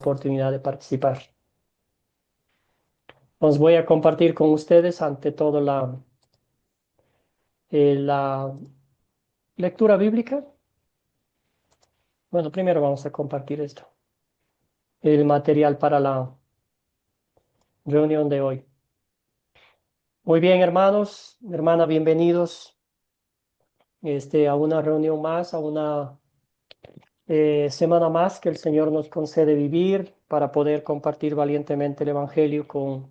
oportunidad de participar. Os voy a compartir con ustedes ante todo la lectura bíblica. Bueno, primero vamos a compartir esto, el material para la reunión de hoy. Muy bien, hermanos, hermanas, bienvenidos a una reunión más, a una semana más que el Señor nos concede vivir para poder compartir valientemente el Evangelio con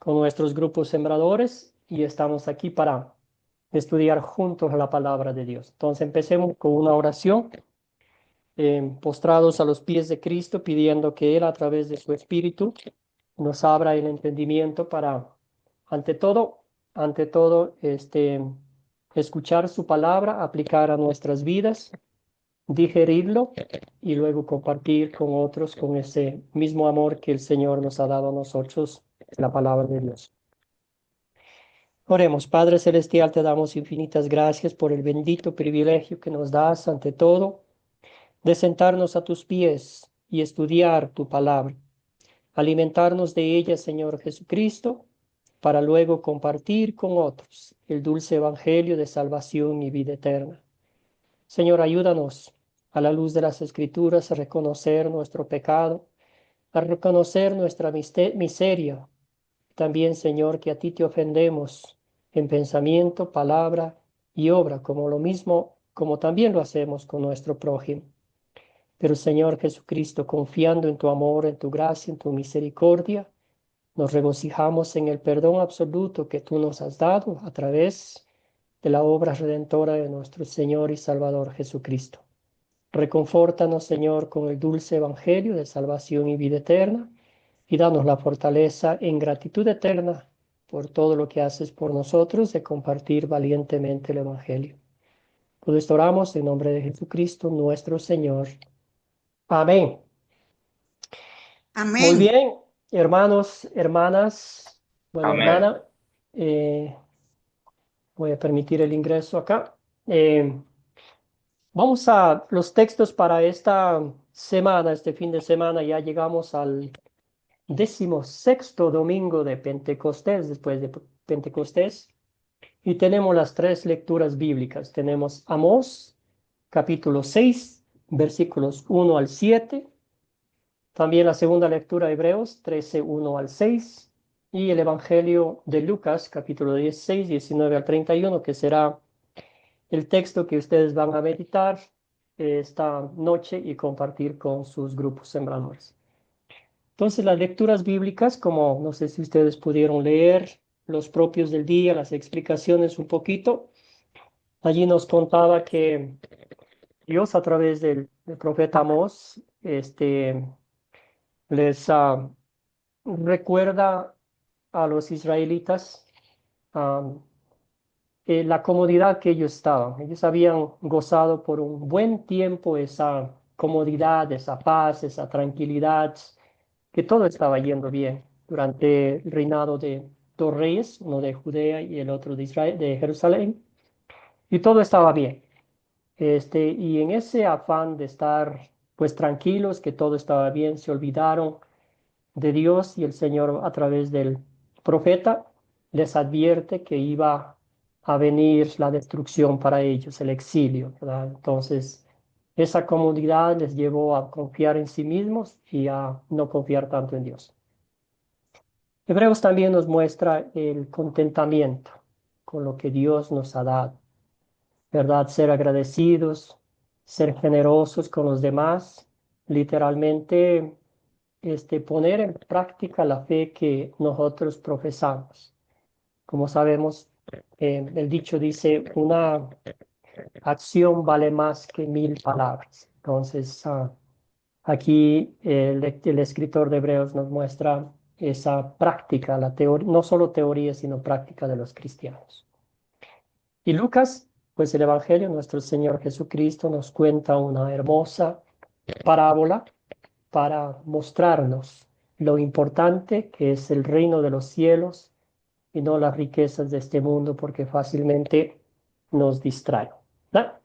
nuestros grupos sembradores, y estamos aquí para estudiar juntos la palabra de Dios. Entonces empecemos con una oración, postrados a los pies de Cristo, pidiendo que Él, a través de su Espíritu, nos abra el entendimiento para, ante todo, escuchar su palabra, aplicar a nuestras vidas, digerirlo y luego compartir con otros con ese mismo amor que el Señor nos ha dado a nosotros, la palabra de Dios. Oremos. Padre Celestial, te damos infinitas gracias por el bendito privilegio que nos das, ante todo, de sentarnos a tus pies y estudiar tu palabra, alimentarnos de ella, Señor Jesucristo, para luego compartir con otros el dulce evangelio de salvación y vida eterna. Señor, ayúdanos a la luz de las Escrituras a reconocer nuestro pecado, a reconocer nuestra miseria. También, Señor, que a ti te ofendemos en pensamiento, palabra y obra, como también lo hacemos con nuestro prójimo. Pero, Señor Jesucristo, confiando en tu amor, en tu gracia, en tu misericordia, nos regocijamos en el perdón absoluto que tú nos has dado a través de la obra redentora de nuestro Señor y Salvador Jesucristo. Reconfórtanos, Señor, con el dulce evangelio de salvación y vida eterna, y danos la fortaleza en gratitud eterna por todo lo que haces por nosotros, de compartir valientemente el evangelio. Por esto oramos en nombre de Jesucristo, nuestro Señor. Amén. Muy Amén. bien, hermanos, hermanas. Bueno, Amén. hermana, voy a permitir el ingreso acá. Eh, Vamos a los textos para esta semana, este fin de semana. Ya llegamos al 16º domingo de Pentecostés, después de Pentecostés, y tenemos las tres lecturas bíblicas. Tenemos Amós, capítulo 6, versículos 1 al 7. También la segunda lectura, Hebreos 13, 1 al 6. Y el Evangelio de Lucas, capítulo 16, 19 al 31, que será el texto que ustedes van a meditar esta noche y compartir con sus grupos sembradores. Entonces, las lecturas bíblicas, como no sé si ustedes pudieron leer los propios del día, las explicaciones un poquito, allí nos contaba que Dios, a través del profeta Amós, les recuerda a los israelitas la comodidad que ellos estaban. Ellos habían gozado por un buen tiempo esa comodidad, esa paz, esa tranquilidad, que todo estaba yendo bien durante el reinado de dos reyes, uno de Judea y el otro de Israel, de Jerusalén, y todo estaba bien. Y en ese afán de estar pues tranquilos, que todo estaba bien, se olvidaron de Dios, y el Señor, a través del profeta, les advierte que iba a venir la destrucción para ellos, el exilio, ¿verdad? Entonces, esa comodidad les llevó a confiar en sí mismos y a no confiar tanto en Dios. Hebreos también nos muestra el contentamiento con lo que Dios nos ha dado, ¿verdad? Ser agradecidos, ser generosos con los demás, literalmente poner en práctica la fe que nosotros profesamos. Como sabemos, el dicho dice, una acción vale más que 1000 palabras. Entonces, aquí el escritor de Hebreos nos muestra esa práctica, no solo teoría, sino práctica de los cristianos. Y Lucas, pues el Evangelio, nuestro Señor Jesucristo nos cuenta una hermosa parábola para mostrarnos lo importante que es el reino de los cielos y no las riquezas de este mundo, porque fácilmente nos distraen, ¿verdad?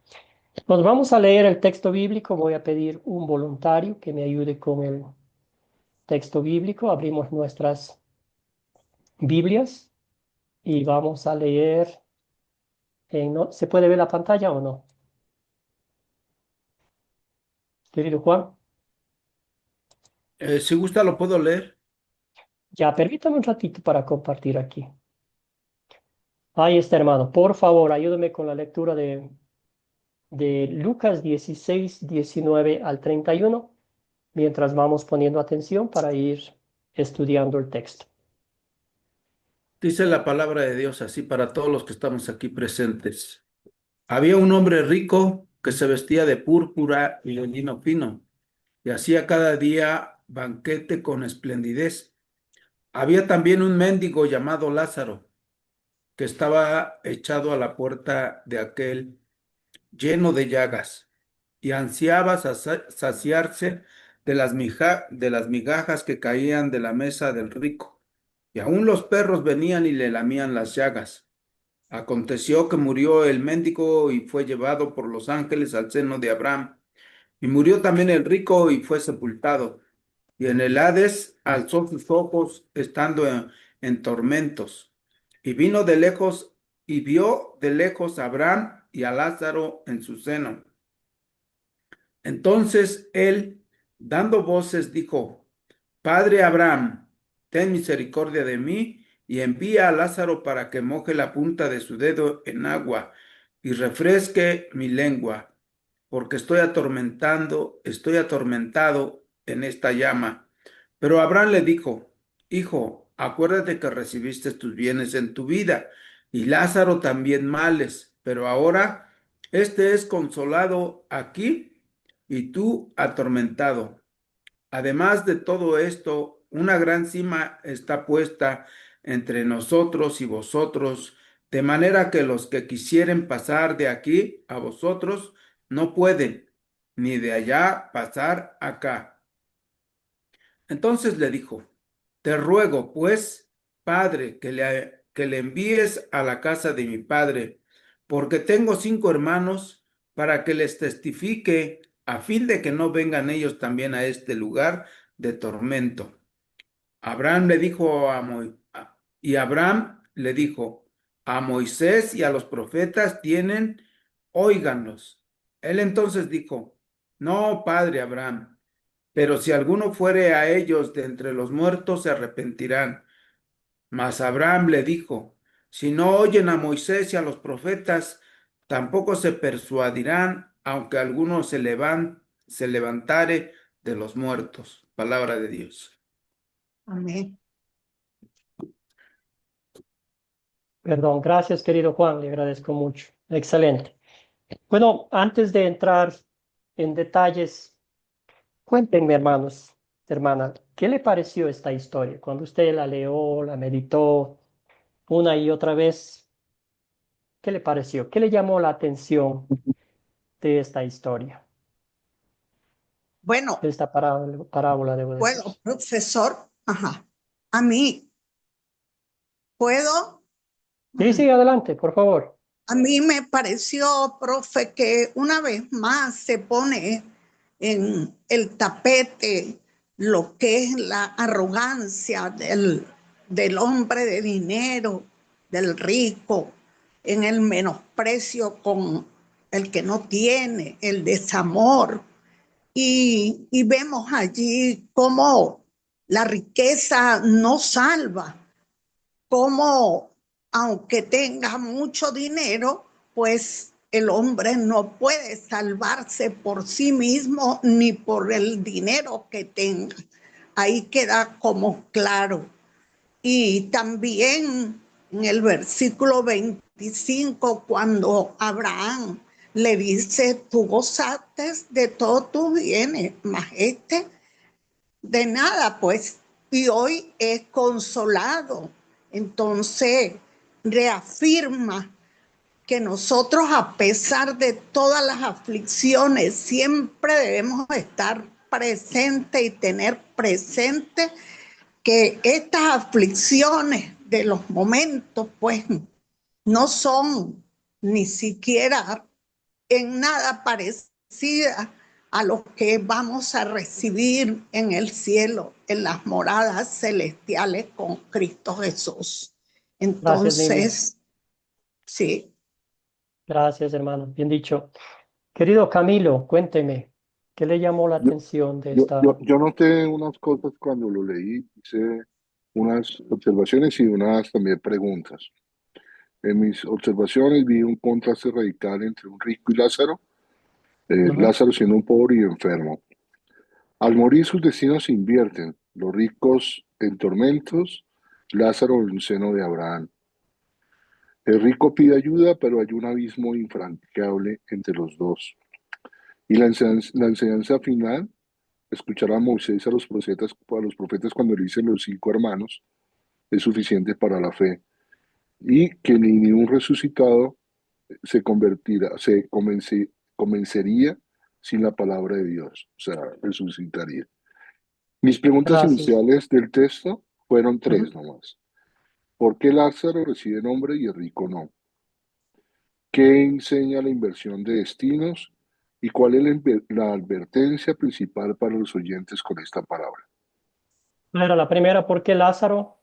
Nos vamos a leer el texto bíblico. Voy a pedir un voluntario que me ayude con el texto bíblico, abrimos nuestras Biblias y vamos a leer. ¿Se puede ver la pantalla o no? Querido Juan, Si gusta, lo puedo leer. ya permítame un ratito para compartir aquí. Ahí está, hermano. Por favor, ayúdame con la lectura de Lucas 16, 19 al 31, mientras vamos poniendo atención para ir estudiando el texto. Dice la palabra de Dios así para todos los que estamos aquí presentes. Había un hombre rico que se vestía de púrpura y de lino fino y hacía cada día banquete con esplendidez. Había también un mendigo llamado Lázaro que estaba echado a la puerta de aquel lleno de llagas y ansiaba saciarse de las migajas que caían de la mesa del rico. Y aún los perros venían y le lamían las llagas. Aconteció que murió el mendigo y fue llevado por los ángeles al seno de Abraham. Y murió también el rico y fue sepultado. Y en el Hades alzó sus ojos estando en tormentos. Y vino de lejos y vio de lejos a Abraham y a Lázaro en su seno. Entonces él, dando voces, dijo: Padre Abraham, ten misericordia de mí y envía a Lázaro para que moje la punta de su dedo en agua y refresque mi lengua, porque estoy atormentado en esta llama. Pero Abraham le dijo: Hijo, acuérdate que recibiste tus bienes en tu vida y Lázaro también males, pero ahora este es consolado aquí y tú atormentado. Además de todo esto, una gran cima está puesta entre nosotros y vosotros, de manera que los que quisieren pasar de aquí a vosotros no pueden, ni de allá pasar acá. Entonces le dijo: Te ruego, pues, padre, que le envíes a la casa de mi padre, porque tengo 5 hermanos, para que les testifique, a fin de que no vengan ellos también a este lugar de tormento. Abraham le dijo y Abraham le dijo: A Moisés y a los profetas tienen, óiganlos. Él entonces dijo: No, padre Abraham. Pero si alguno fuere a ellos de entre los muertos, se arrepentirán. Mas Abraham le dijo: Si no oyen a Moisés y a los profetas, tampoco se persuadirán, aunque alguno se levantare de los muertos. Palabra de Dios. Amén. Perdón, gracias, querido Juan, le agradezco mucho. Excelente. Bueno, antes de entrar en detalles, cuéntenme, hermanos, hermana, ¿qué le pareció esta historia? Cuando usted la leyó, la meditó una y otra vez, ¿qué le pareció? ¿Qué le llamó la atención de esta historia? Bueno, De esta parábola, debo decir. bueno, profesor, ajá. A mí, ¿puedo? Sí, sí, adelante, por favor. A mí me pareció, profe, que una vez más se pone en el tapete lo que es la arrogancia del hombre de dinero, del rico, en el menosprecio con el que no tiene, el desamor. Y vemos allí cómo la riqueza no salva, cómo aunque tenga mucho dinero, pues el hombre no puede salvarse por sí mismo ni por el dinero que tenga. Ahí queda como claro. Y también en el versículo 25, cuando Abraham le dice: tú gozaste de todos tus bienes, mas este de nada, pues, y hoy es consolado. Entonces, reafirma que nosotros, a pesar de todas las aflicciones, siempre debemos estar presentes y tener presente que estas aflicciones de los momentos, pues, no son ni siquiera en nada parecidas a los que vamos a recibir en el cielo, en las moradas celestiales con Cristo Jesús. Gracias, Mimi. Entonces, sí. Gracias, hermano. Bien dicho. Querido Camilo, cuénteme, ¿qué le llamó la Yo, atención de yo, esta? yo, yo noté unas cosas cuando lo leí, hice unas observaciones y unas también preguntas. En mis observaciones vi un contraste radical entre un rico y Lázaro, Ujú. Lázaro siendo un pobre y enfermo. Al morir sus destinos se invierten, los ricos en tormentos, Lázaro en el seno de Abraham. El rico pide ayuda, pero hay un abismo infranqueable entre los dos. Y la enseñanza final, escuchar a Moisés, a los profetas cuando le dicen los 5 hermanos, es suficiente para la fe. Y que ni un resucitado convencería sin la palabra de Dios, o sea, resucitaría. Mis preguntas Gracias. iniciales del texto fueron Ujú. 3 nomás. ¿Por qué Lázaro recibe nombre y el rico no? ¿Qué enseña la inversión de destinos? ¿Y cuál es la advertencia principal para los oyentes con esta palabra? Era la primera, ¿por qué Lázaro?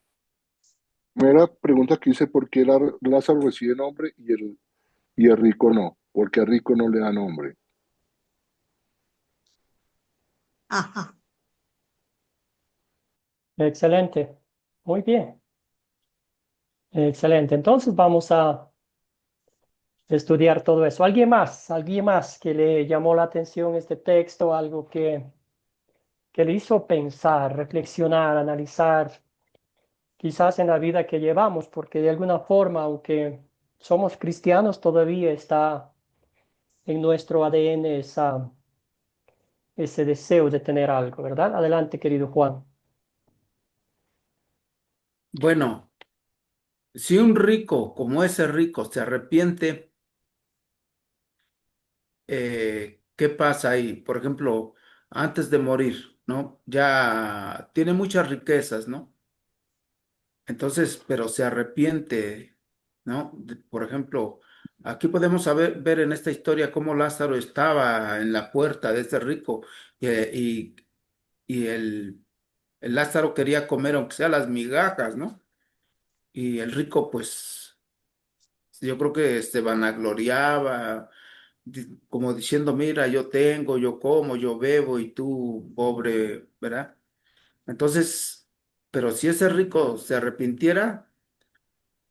Primera pregunta que hice, ¿por qué Lázaro recibe nombre y el rico no? ¿Por qué al rico no le da nombre? Ajá. Excelente. Muy bien. Excelente. Entonces vamos a estudiar todo eso. ¿Alguien más que le llamó la atención este texto? Algo que le hizo pensar, reflexionar, analizar, quizás en la vida que llevamos, porque de alguna forma, aunque somos cristianos, todavía está en nuestro ADN ese deseo de tener algo, ¿verdad? Adelante, querido Juan. Bueno, si un rico como ese rico se arrepiente, ¿qué pasa ahí? Por ejemplo, antes de morir, ¿no? Ya tiene muchas riquezas, ¿no? Entonces, pero se arrepiente, ¿no? Por ejemplo, aquí podemos ver en esta historia cómo Lázaro estaba en la puerta de ese rico y, y el Lázaro quería comer aunque sea las migajas, ¿no? Y el rico, pues, yo creo que se vanagloriaba, como diciendo, mira, yo tengo, yo como, yo bebo y tú, pobre, ¿verdad? Entonces, pero si ese rico se arrepintiera,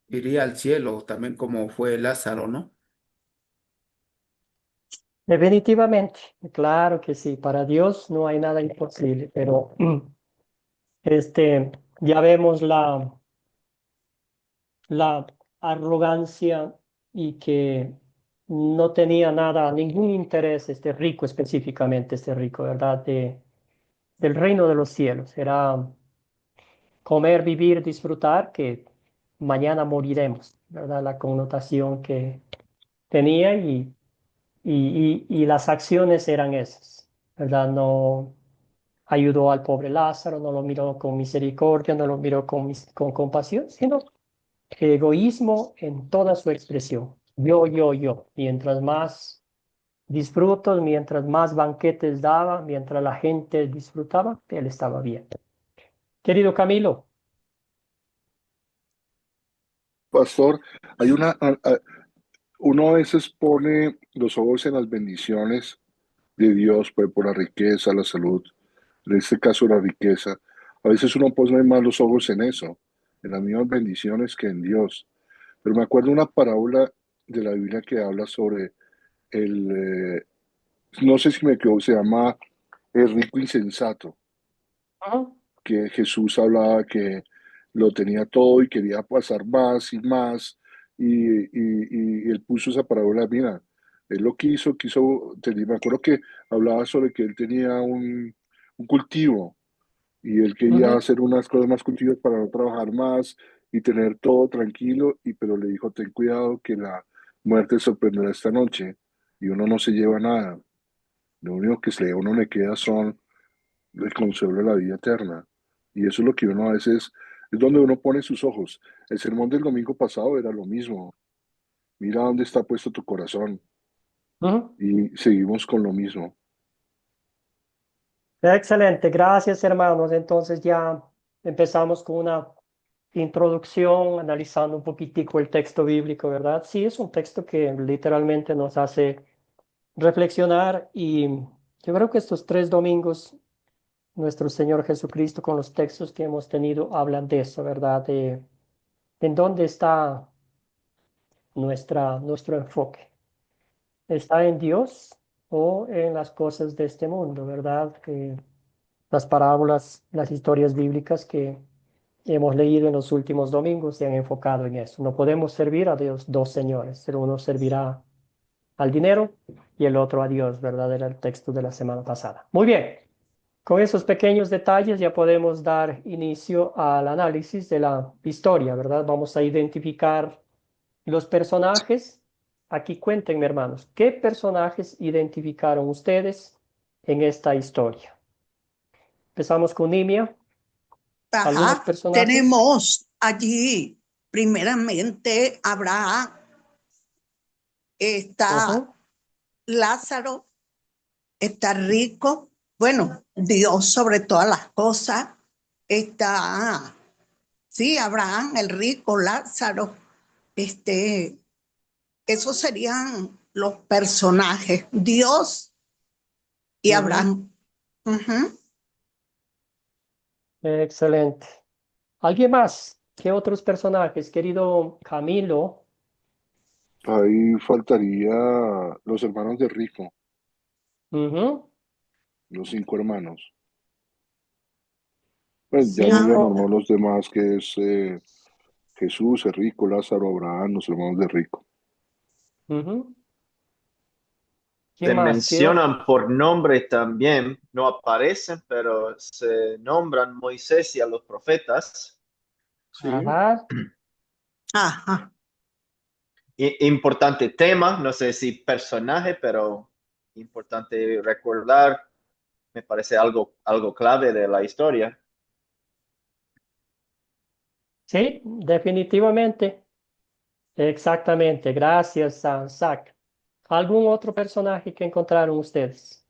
iría al cielo, también como fue Lázaro, ¿no? Definitivamente, claro que sí, para Dios no hay nada imposible, pero este, ya vemos la arrogancia y que no tenía nada, ningún interés, este rico específicamente, este rico, ¿verdad? Del reino de los cielos. Era comer, vivir, disfrutar, que mañana moriremos, ¿verdad? La connotación que tenía y las acciones eran esas, ¿verdad? No ayudó al pobre Lázaro, no lo miró con misericordia, no lo miró con compasión, sino egoísmo en toda su expresión. Yo. Mientras más disfruto, mientras más banquetes daba, mientras la gente disfrutaba, él estaba bien. Querido Camilo, Pastor, hay uno a veces pone los ojos en las bendiciones de Dios, pues por la riqueza, la salud, en este caso la riqueza. A veces uno pone más los ojos en eso, en las mismas bendiciones que en Dios. Pero me acuerdo una parábola de la Biblia que habla sobre el, no sé si me equivoco, se llama el rico insensato, ajá, que Jesús hablaba que lo tenía todo y quería pasar más y más, y él puso esa parábola, mira, él lo me acuerdo que hablaba sobre que él tenía un cultivo, y él quería ujú. hacer unas cosas más cultivos para no trabajar más y tener todo tranquilo, pero le dijo, ten cuidado que la muerte sorprenderá esta noche, y uno no se lleva nada, lo único que a uno le queda son el consuelo de la vida eterna. Y eso es lo que uno a veces, es donde uno pone sus ojos. El sermón del domingo pasado era lo mismo. Mira dónde está puesto tu corazón. Ujú. Y seguimos con lo mismo. Excelente, gracias hermanos. Entonces ya empezamos con una introducción, analizando un poquitico el texto bíblico, ¿verdad? Sí, es un texto que literalmente nos hace reflexionar y yo creo que estos 3 domingos, nuestro Señor Jesucristo con los textos que hemos tenido hablan de eso, ¿verdad? De en dónde está nuestro enfoque. ¿Está en Dios o en las cosas de este mundo, ¿verdad? Las parábolas, las historias bíblicas que hemos leído en los últimos domingos se han enfocado en eso. No podemos servir a Dios dos señores, pero uno servirá al dinero y el otro a Dios, ¿verdad? Era el texto de la semana pasada. Muy bien, con esos pequeños detalles ya podemos dar inicio al análisis de la historia, ¿verdad? Vamos a identificar los personajes. Aquí cuéntenme, hermanos, ¿qué personajes identificaron ustedes en esta historia? Empezamos con Nimia. Algunos Ajá, personajes. tenemos allí, primeramente, Abraham, está Ujú, Lázaro, está rico, bueno, Dios sobre todas las cosas, está, sí, Abraham, el rico, Lázaro, este, esos serían los personajes, Dios y ujú. Abraham. Ujú. Excelente. ¿Alguien más? ¿Qué otros personajes? Querido Camilo. Ahí faltaría los hermanos de Rico, Ujú. los 5 hermanos. Pues ya yo ya Cinco. normó los demás, que es Jesús, Enrico, Lázaro, Abraham, los hermanos de Rico. Ujú. ¿Quién Se más? mencionan por nombre también, no aparecen, pero se nombran Moisés y a los profetas. Sí, Ajá. Ajá. Importante tema, no sé si personaje, pero importante recordar, me parece algo clave de la historia. Sí, definitivamente. Exactamente. Gracias, Zach. ¿Algún otro personaje que encontraron ustedes?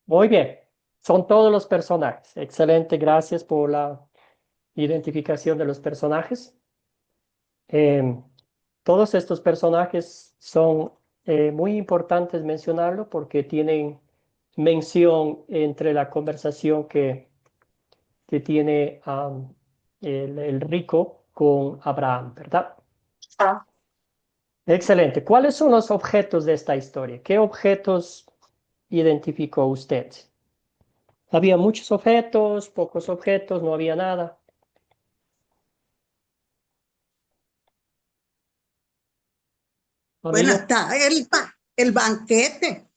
Muy bien. Son todos los personajes. Excelente. Gracias por la identificación de los personajes. Em, Todos estos personajes son muy importantes mencionarlo porque tienen mención entre la conversación que tiene el rico con Abraham, ¿verdad? Ah. Excelente. ¿Cuáles son los objetos de esta historia? ¿Qué objetos identificó usted? ¿Había muchos objetos, pocos objetos, no había nada? Bueno, Camilo. está el banquete.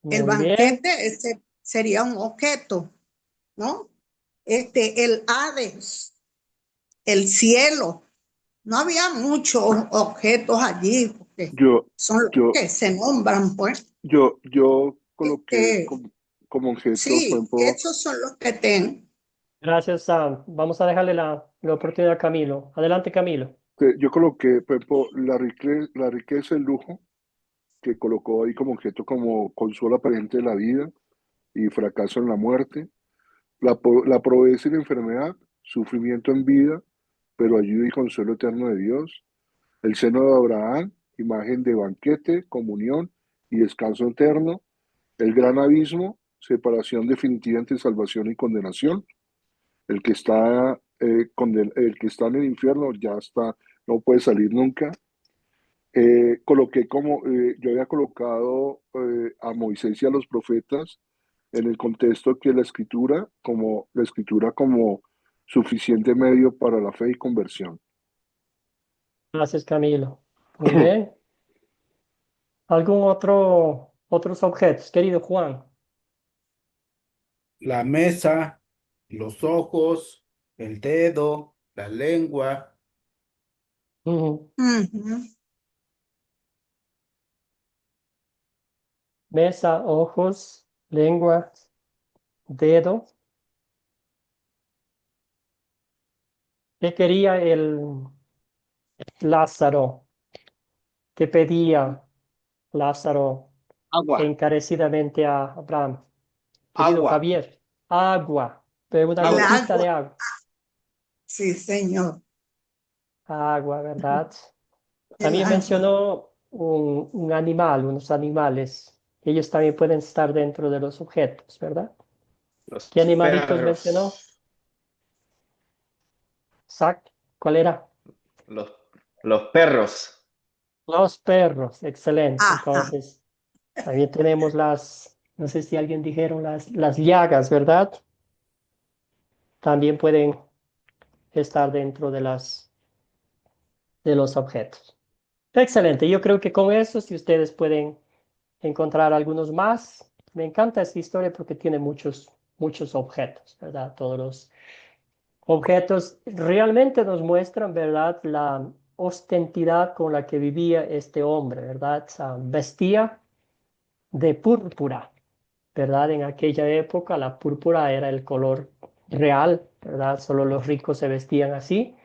El Muy bien. banquete ese sería un objeto, ¿no? El Hades, el cielo. No había muchos objetos allí, porque yo, son los yo, que se nombran, pues. yo coloqué Este, como objeto, por sí, ejemplo, esos son los que tengo. Gracias, Sam. Vamos a dejarle la oportunidad a Camilo. Adelante, Camilo. yo coloqué, por ejemplo, la riqueza, el lujo, que colocó ahí como objeto como consuelo aparente de la vida y fracaso en la muerte, la pobreza y la enfermedad, sufrimiento en vida, pero ayuda y consuelo eterno de Dios, el seno de Abraham, imagen de banquete, comunión y descanso eterno, el gran abismo, separación definitiva entre salvación y condenación, el que está, el que está en el infierno ya está, no puede salir nunca. Coloqué como, yo había colocado a Moisés y a los profetas en el contexto que la escritura como suficiente medio para la fe y conversión. Gracias, Camilo. Muy bien. ¿Algún otros objetos, querido Juan? La mesa, los ojos, el dedo, la lengua. Ujú. Ujú. Mesa, ojos, lengua, dedo. ¿Qué quería Lázaro, que pedía Lázaro Agua, encarecidamente a Abraham. Querido agua. Javier, agua, pero una El Agua. gotita agua. de agua. Sí, señor. Agua, ¿verdad? El También agua. mencionó un animal, unos animales. Ellos también pueden estar dentro de los objetos, ¿verdad? Los ¿Qué animalitos mencionó? perros. Zach, ¿cuál era? Los, los perros. Los perros, excelente. Ajá. Entonces, también tenemos no sé si alguien dijeron las llagas, ¿verdad? También pueden estar dentro de los objetos. Excelente. Yo creo que con eso, si ustedes pueden encontrar algunos más, me encanta esta historia porque tiene muchos objetos, ¿verdad? Todos los objetos realmente nos muestran, ¿verdad? La ostensidad con la que vivía este hombre, ¿verdad? Vestía de púrpura, ¿verdad? En aquella época la púrpura era el color real, ¿verdad? Solo los ricos se vestían así.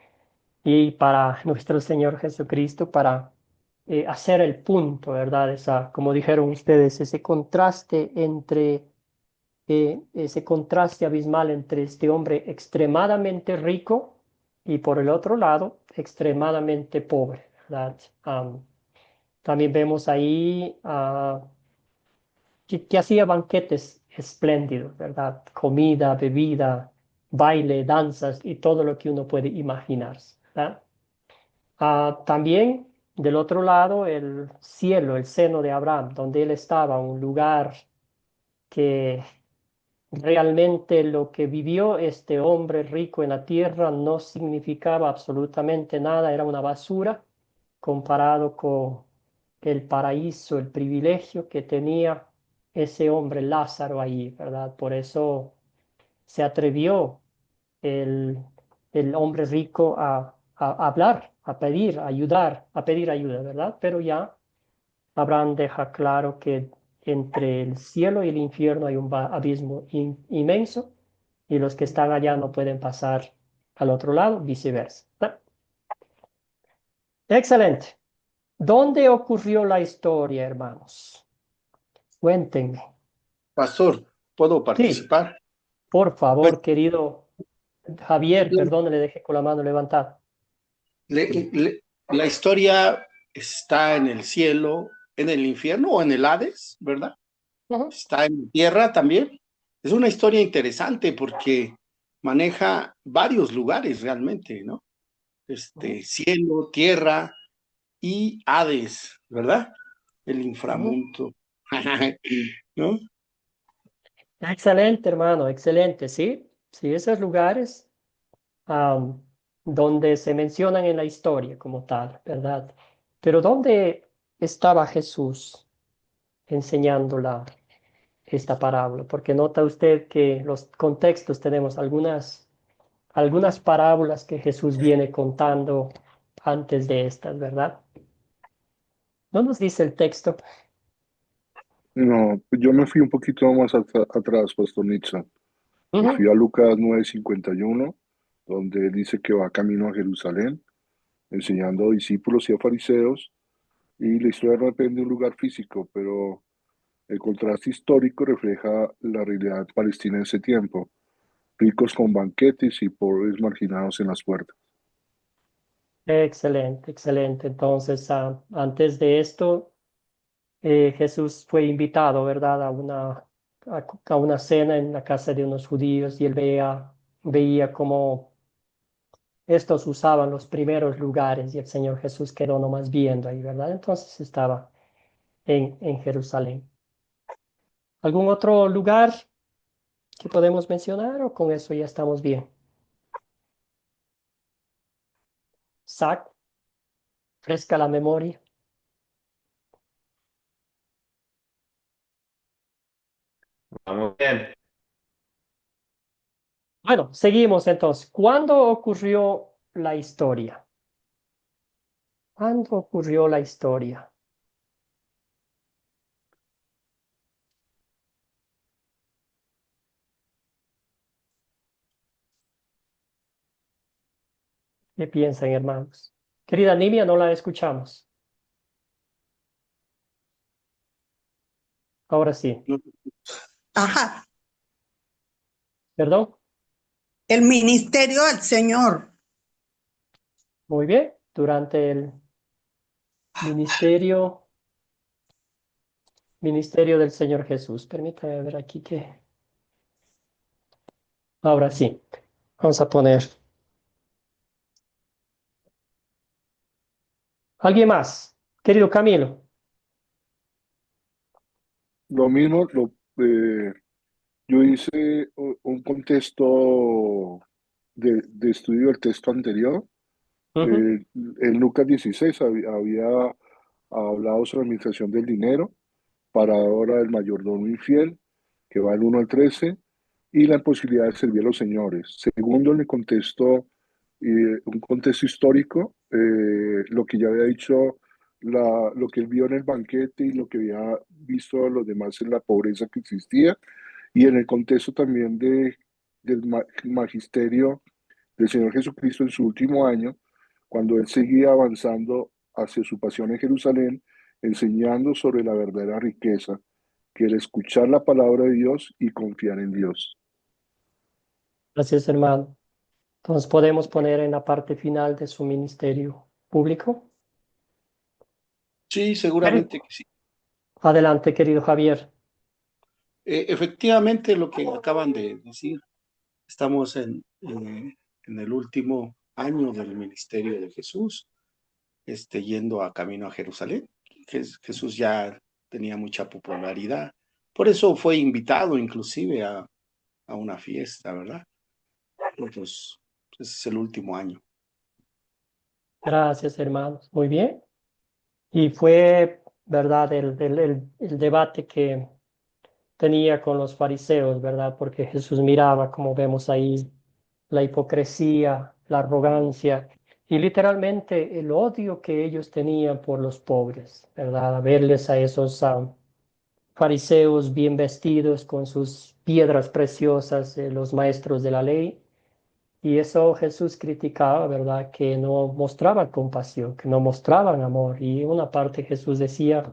Y para nuestro Señor Jesucristo, para hacer el punto, ¿verdad? Como dijeron ustedes, ese contraste abismal entre este hombre extremadamente rico y por el otro lado, extremadamente pobre, ¿verdad? También vemos ahí que hacía banquetes espléndidos, ¿verdad? Comida, bebida, baile, danzas y todo lo que uno puede imaginarse, ¿verdad? También del otro lado, el cielo, el seno de Abraham, donde él estaba, un lugar que realmente lo que vivió este hombre rico en la tierra no significaba absolutamente nada, era una basura comparado con el paraíso, el privilegio que tenía ese hombre Lázaro ahí, ¿verdad? Por eso se atrevió el, el hombre rico a hablar, a pedir, a ayudar, a pedir ayuda, ¿verdad? Pero ya Abraham deja claro que entre el cielo y el infierno hay un abismo inmenso y los que están allá no pueden pasar al otro lado, viceversa. Excelente. ¿Dónde ocurrió la historia, hermanos? Cuéntenme. Pastor, ¿puedo Sí, participar? por Pues, favor, querido Javier, perdón, le dejé con la mano levantada. la historia está en el cielo, en el infierno o en el Hades, ¿verdad? Ujú, Está en tierra también. Es una historia interesante porque maneja varios lugares realmente, ¿no? ujú, Cielo, tierra y Hades, ¿verdad? El ujú. inframundo, ¿no? Excelente, hermano, excelente, sí, sí, esos lugares am, donde se mencionan en la historia como tal, ¿verdad? Pero ¿dónde estaba Jesús enseñando esta parábola? Porque nota usted que los contextos tenemos algunas parábolas que Jesús viene contando antes de estas, ¿verdad? No nos dice el texto. No, yo me fui un poquito más atrás, Pastor Nitsa. Me fui Ujú. a Lucas 9:51, donde él dice que va camino a Jerusalén, enseñando a discípulos y a fariseos. Y la historia no depende de un lugar físico, pero el contraste histórico refleja la realidad palestina en ese tiempo, ricos con banquetes y pobres marginados en las puertas. Excelente, excelente. Entonces, antes de esto, Jesús fue invitado, ¿verdad? A una cena en la casa de unos judíos y él veía cómo estos usaban los primeros lugares y el Señor Jesús quedó nomás viendo ahí, ¿verdad? Entonces estaba en Jerusalén. ¿Algún otro lugar que podemos mencionar o con eso ya estamos bien? Sac, fresca la memoria. Vamos bien. Bueno, seguimos entonces. ¿Cuándo ocurrió la historia? ¿Cuándo ocurrió la historia? ¿Qué piensan, hermanos? Querida Nimia, no la escuchamos. Ahora sí. No, Ajá, ¿Perdón? el ministerio del Señor. Muy bien. Durante el ministerio del Señor Jesús. Permítame ver aquí que... Ahora sí. Vamos a poner... ¿Alguien más? Querido Camilo. Lo mismo, yo hice un contexto de estudio del texto anterior. Ujú. En Lucas 16 había hablado sobre la administración del dinero, parábola del mayordomo infiel, que va del 1 al 13, y la imposibilidad de servir a los señores. Segundo, en el contexto, un contexto histórico, lo que ya había dicho, lo que él vio en el banquete y lo que había visto los demás en la pobreza que existía, y en el contexto también del magisterio del Señor Jesucristo en su último año, cuando él seguía avanzando hacia su pasión en Jerusalén, enseñando sobre la verdadera riqueza, que el escuchar la palabra de Dios y confiar en Dios. Gracias, hermano. Entonces podemos poner en la parte final de su ministerio público. sí, seguramente que sí. Adelante, querido Javier. Efectivamente, lo que acaban de decir, estamos en el último año del ministerio de Jesús, yendo a camino a Jerusalén. Jesús ya tenía mucha popularidad, por eso fue invitado inclusive a una fiesta, ¿verdad? Pues ese es el último año. Gracias, hermanos. Muy bien. Y fue, ¿verdad? El debate que tenía con los fariseos, ¿verdad? Porque Jesús miraba, como vemos ahí, la hipocresía, la arrogancia y literalmente el odio que ellos tenían por los pobres, ¿verdad? A verles a esos fariseos bien vestidos con sus piedras preciosas, los maestros de la ley. Y eso Jesús criticaba, ¿verdad? Que no mostraban compasión, que no mostraban amor. Y en una parte Jesús decía,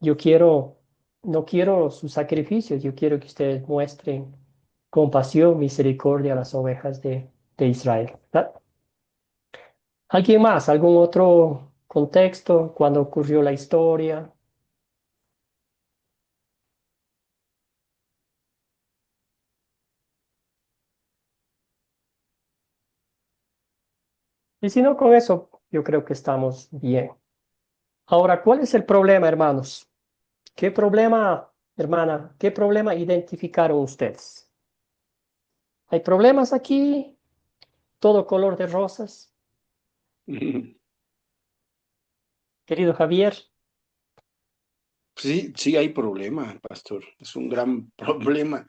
yo no quiero sus sacrificios, yo quiero que ustedes muestren compasión, misericordia a las ovejas de Israel, ¿verdad? ¿Alguien más? ¿Algún otro contexto? ¿Cuándo ocurrió la historia? Y si no, con eso yo creo que estamos bien. Ahora, ¿cuál es el problema, hermanos? ¿Qué problema, hermana? ¿Qué problema identificaron ustedes? ¿Hay problemas aquí? ¿Todo color de rosas? Querido Javier. Sí, sí hay problema, pastor. Es un gran problema.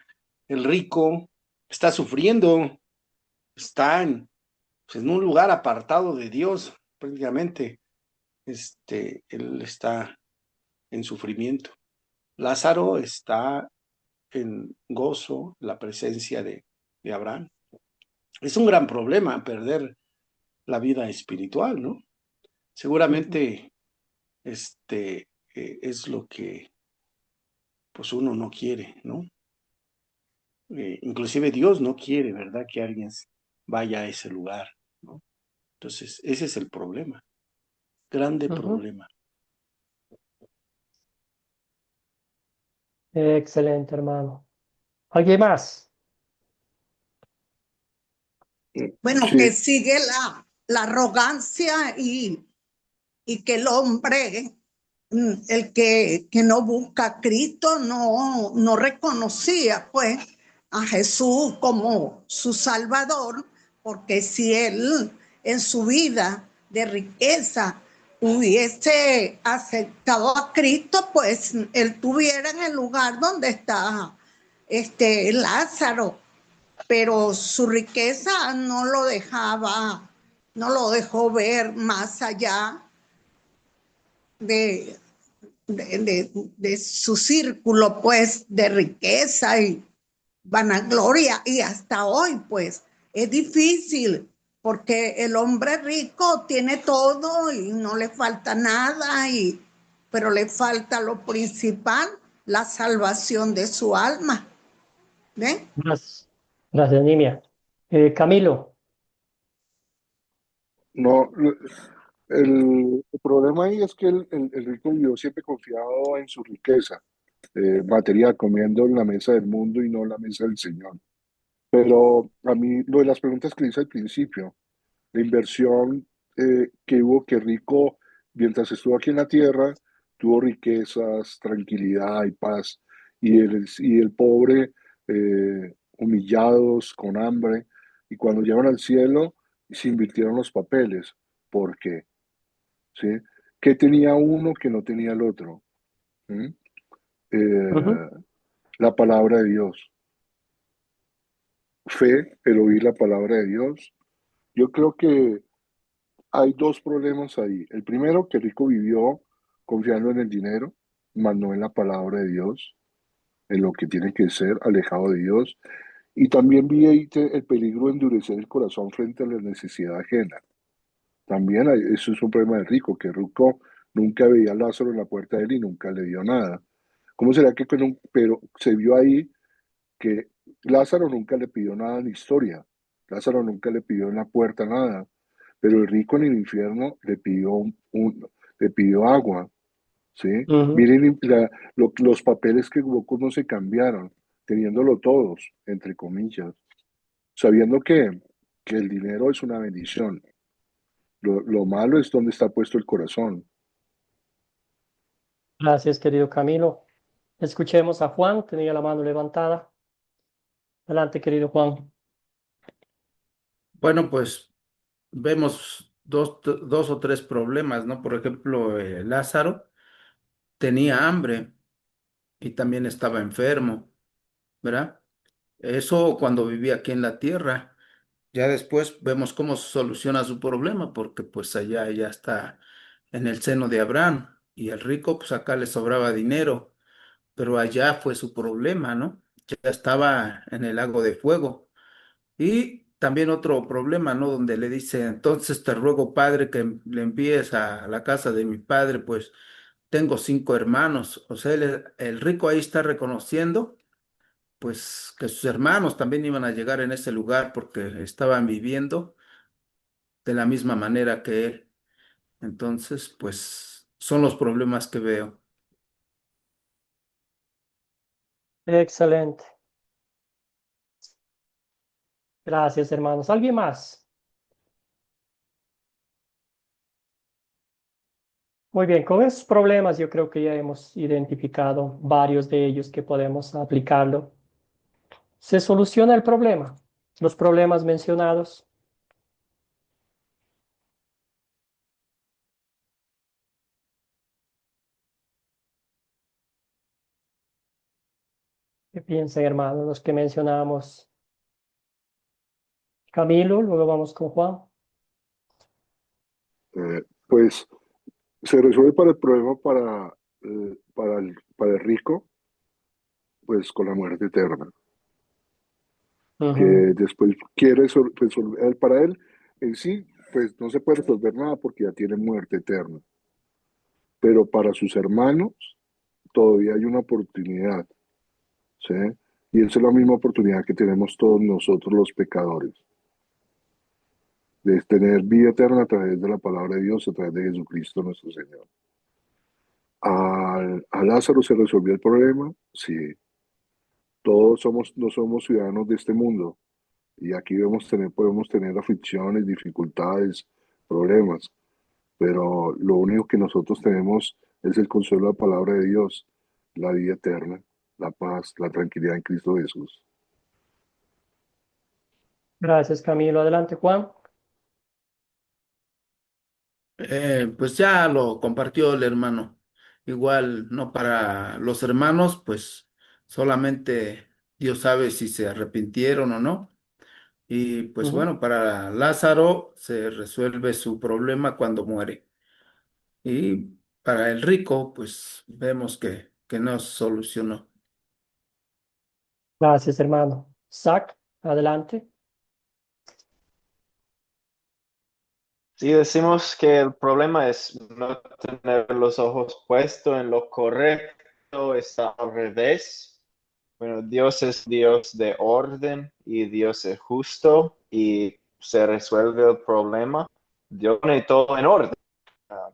El rico está sufriendo, está en un lugar apartado de Dios, prácticamente. Él está en sufrimiento. Lázaro está en gozo, la presencia de Abraham. Es un gran problema perder la vida espiritual, ¿no? Seguramente es lo que pues uno no quiere, ¿no? Inclusive Dios no quiere, ¿verdad? Que alguien vaya a ese lugar, ¿no? Entonces, ese es el problema, grande Ujú. problema. Excelente, hermano. ¿Alguien más? Bueno, que Sí, sigue la arrogancia y que el hombre, el que no busca a Cristo, no reconocía pues a Jesús como su Salvador, porque si él en su vida de riqueza hubiese aceptado a Cristo, pues él tuviera en el lugar donde está Lázaro, pero su riqueza no lo dejaba, no lo dejó ver más allá de, de su círculo, pues, de riqueza y vanagloria. Y hasta hoy, pues, es difícil porque el hombre rico tiene todo y no le falta nada, pero le falta lo principal, la salvación de su alma. ¿Ven? Gracias, gracias, Nimia. Camilo, No, el problema ahí es que el rico vivió siempre confiado en su riqueza material, comiendo en la mesa del mundo y no en la mesa del Señor. Pero a mí, lo de las preguntas que hice al principio, la inversión que hubo, que rico, mientras estuvo aquí en la tierra, tuvo riquezas, tranquilidad y paz, y el pobre humillados, con hambre, y cuando llegaron al cielo, se invirtieron los papeles. ¿Por qué? ¿Sí? ¿Qué tenía uno que no tenía el otro? ¿Mm? ujú, Eh, la palabra de Dios. Fe, el oír la palabra de Dios. Yo creo que hay dos problemas ahí. El primero, que Rico vivió confiando en el dinero, más no en la palabra de Dios, en lo que tiene que ser, alejado de Dios. Y también vi ahí el peligro de endurecer el corazón frente a la necesidad ajena. También eso es un problema de Rico, que Rico nunca veía a Lázaro en la puerta de él y nunca le dio nada. ¿Cómo será que pero se vio ahí que Lázaro nunca le pidió nada en la historia? Lázaro nunca le pidió en la puerta nada, pero el rico en el infierno le pidió le pidió agua, ¿sí? ujú. Miren los papeles que hubo no se cambiaron, teniéndolo todos, entre comillas, sabiendo que el dinero es una bendición. Lo malo es donde está puesto el corazón. Gracias, querido Camilo. Escuchemos a Juan, tenía la mano levantada. Adelante, querido Juan. Bueno, pues vemos dos o tres problemas, ¿no? Por ejemplo, Lázaro tenía hambre y también estaba enfermo, ¿verdad? Eso cuando vivía aquí en la tierra. Ya después vemos cómo se soluciona su problema, porque pues allá ya está en el seno de Abraham y el rico, pues acá le sobraba dinero, pero allá fue su problema, ¿no? Ya estaba en el lago de fuego. Y también otro problema, ¿no? Donde le dice, entonces te ruego, padre, que le envíes a la casa de mi padre, pues tengo 5 hermanos. O sea, el rico ahí está reconociendo, pues, que sus hermanos también iban a llegar en ese lugar porque estaban viviendo de la misma manera que él. Entonces, pues, son los problemas que veo. Excelente. Gracias, hermanos. ¿Alguien más? Muy bien, con esos problemas yo creo que ya hemos identificado varios de ellos que podemos aplicarlo. Se soluciona el problema. Los problemas mencionados. ¿Qué piensan, hermanos? Los que mencionamos. Camilo, luego vamos con Juan. Pues se resuelve para el problema para el rico, pues con la muerte eterna, que Ujú. después quiere resolver, para él en sí, pues no se puede resolver nada porque ya tiene muerte eterna, pero para sus hermanos todavía hay una oportunidad, ¿sí? Y esa es la misma oportunidad que tenemos todos nosotros los pecadores, de tener vida eterna a través de la palabra de Dios, a través de Jesucristo nuestro Señor. A Lázaro se resolvió el problema, sí. Todos no somos ciudadanos de este mundo y aquí podemos tener aflicciones, dificultades, problemas, pero lo único que nosotros tenemos es el consuelo de la palabra de Dios, la vida eterna, la paz, la tranquilidad en Cristo Jesús. Gracias, Camilo. Adelante, Juan. Pues ya lo compartió el hermano. Igual, no para los hermanos, pues solamente Dios sabe si se arrepintieron o no. Y pues Ujú. bueno, para Lázaro se resuelve su problema cuando muere. Y para el rico, pues vemos que no solucionó. Gracias, hermano. Zach, adelante. Sí, decimos que el problema es no tener los ojos puestos en lo correcto, está al revés. Bueno, Dios es Dios de orden y Dios es justo y se resuelve el problema. Dios pone todo en orden, ah,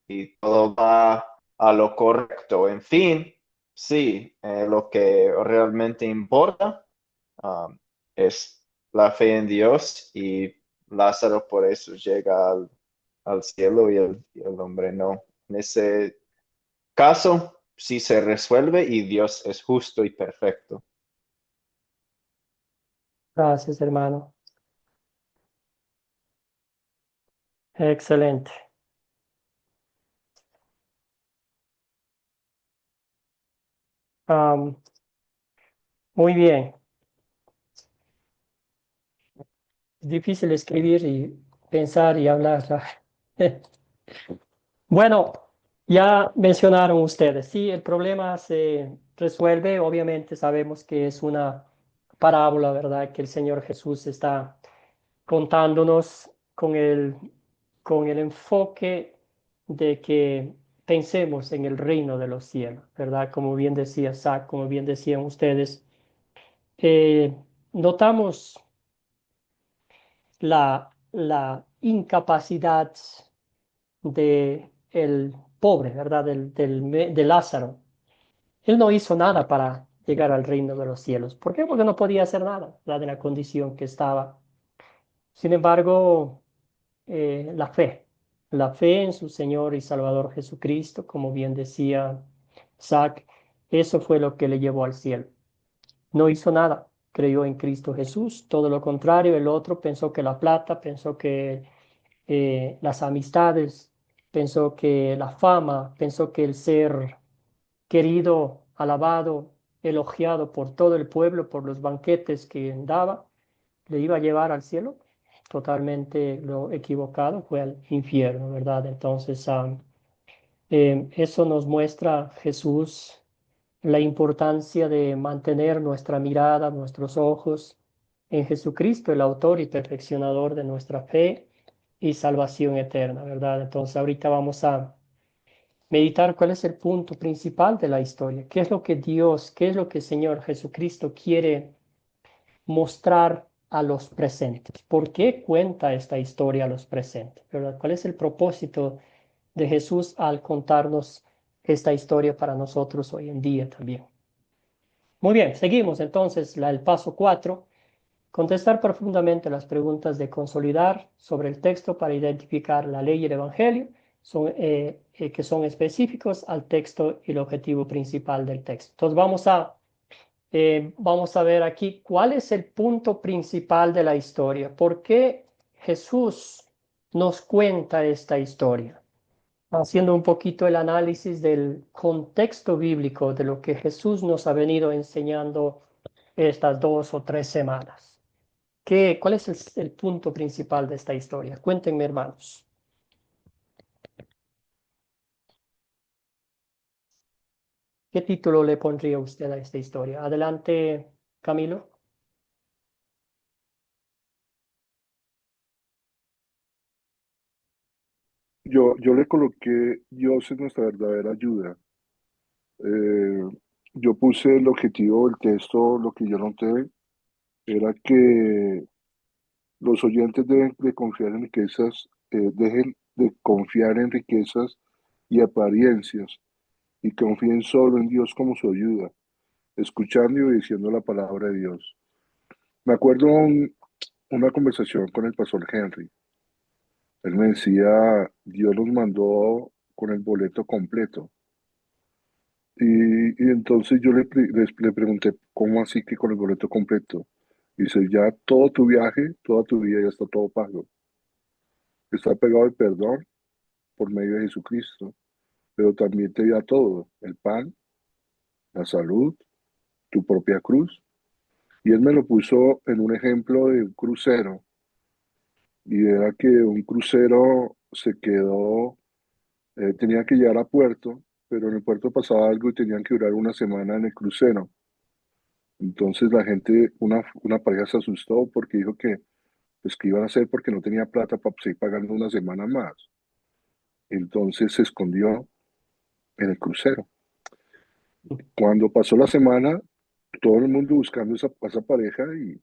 y todo va a lo correcto. En fin, sí, lo que realmente importa um, es la fe en Dios y Lázaro por eso llega al cielo y el hombre no. En ese caso, sí se resuelve y Dios es justo y perfecto. Gracias, hermano. Excelente. Am, muy bien. Es difícil escribir y pensar y hablar. Bueno, ya mencionaron ustedes, sí, el problema se resuelve, obviamente sabemos que es una parábola, ¿verdad? Que el Señor Jesús está contándonos con el enfoque de que pensemos en el reino de los cielos, ¿verdad? Como bien decía Zach, como bien decían ustedes, notamos la incapacidad de el pobre, ¿verdad? De Lázaro. Él no hizo nada para llegar al reino de los cielos. ¿Por qué? Porque no podía hacer nada, ¿verdad? En la condición que estaba. Sin embargo, la fe en su Señor y Salvador Jesucristo, como bien decía Zach, eso fue lo que le llevó al cielo. No hizo nada, creyó en Cristo Jesús, todo lo contrario, el otro pensó que la plata, pensó que las amistades, pensó que la fama, pensó que el ser querido, alabado, elogiado por todo el pueblo, por los banquetes que daba, le iba a llevar al cielo. Totalmente lo equivocado, fue al infierno, ¿verdad? Entonces, eso nos muestra Jesús la importancia de mantener nuestra mirada, nuestros ojos en Jesucristo, el autor y perfeccionador de nuestra fe y salvación eterna, ¿verdad? Entonces, ahorita vamos a meditar cuál es el punto principal de la historia, qué es lo que Dios, qué es lo que el Señor Jesucristo quiere mostrar a los presentes. ¿Por qué cuenta esta historia a los presentes? ¿Verdad? ¿Cuál es el propósito de Jesús al contarnos esta historia para nosotros hoy en día también? Muy bien, seguimos entonces el paso 4. Contestar profundamente las preguntas de consolidar sobre el texto para identificar la ley y el evangelio, que son específicos al texto y el objetivo principal del texto. Entonces vamos a ver aquí cuál es el punto principal de la historia. ¿Por qué Jesús nos cuenta esta historia? Haciendo un poquito el análisis del contexto bíblico de lo que Jesús nos ha venido enseñando estas 2 o 3 semanas. ¿Cuál es el punto principal de esta historia? Cuéntenme, hermanos. ¿Qué título le pondría usted a esta historia? Adelante, Camilo. Yo le coloqué Dios es nuestra verdadera ayuda. Eh, yo puse el objetivo del texto, lo que yo noté era que los oyentes deben de confiar en riquezas, dejen de confiar en riquezas y apariencias y confíen solo en Dios como su ayuda, escuchando y obedeciendo la palabra de Dios. Me acuerdo una conversación con el pastor Henry. Él me decía, Dios nos mandó con el boleto completo. Y entonces yo le pregunté, ¿cómo así que con el boleto completo? Dice, ya todo tu viaje, toda tu vida ya está todo pago. Está pegado el perdón por medio de Jesucristo, pero también te da todo, el pan, la salud, tu propia cruz. Y él me lo puso en un ejemplo de un crucero. Y era que un crucero se quedó, tenía que llegar a puerto, pero en el puerto pasaba algo y tenían que durar una semana en el crucero. Entonces la gente, una pareja se asustó porque dijo que pues qué iban a hacer porque no tenía plata para seguir pagando una semana más. Entonces se escondió en el crucero. Cuando pasó la semana, todo el mundo buscando esa pareja y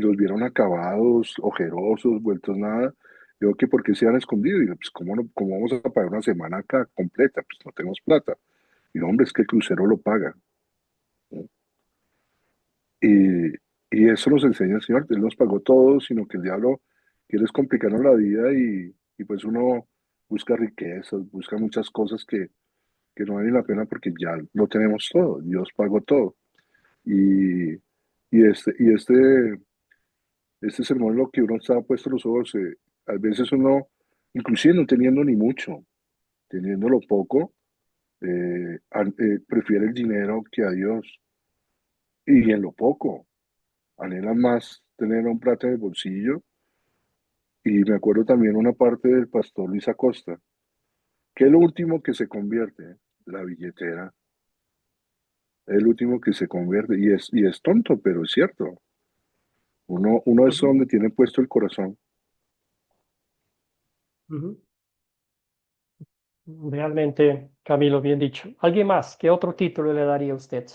los vieron acabados, ojerosos, vueltos nada. Digo que por qué se han escondido. Y digo, pues ¿cómo, no, cómo vamos a pagar una semana acá completa? Pues no tenemos plata. Y digo, hombre, es que el crucero lo paga, ¿no? Y, y eso nos enseña el Señor. Él nos pagó todo, sino que el diablo quiere es complicarnos la vida y pues uno busca riquezas, busca muchas cosas que no valen la pena porque ya lo tenemos todo. Dios pagó todo. Y, y este sermón, lo que uno estaba puesto los ojos, a veces uno, inclusive no teniendo ni mucho, teniendo lo poco, prefiere el dinero que a Dios. Y en lo poco, anhela más tener un plato en el bolsillo. Y me acuerdo también una parte del pastor Luis Acosta, que es lo último que se convierte, la billetera. Es el último que se convierte. Y es tonto, pero es cierto. Uno es Ujú, donde tiene puesto el corazón. ujú. Realmente, Camilo, bien dicho. ¿Alguien más? ¿Qué otro título le daría a usted?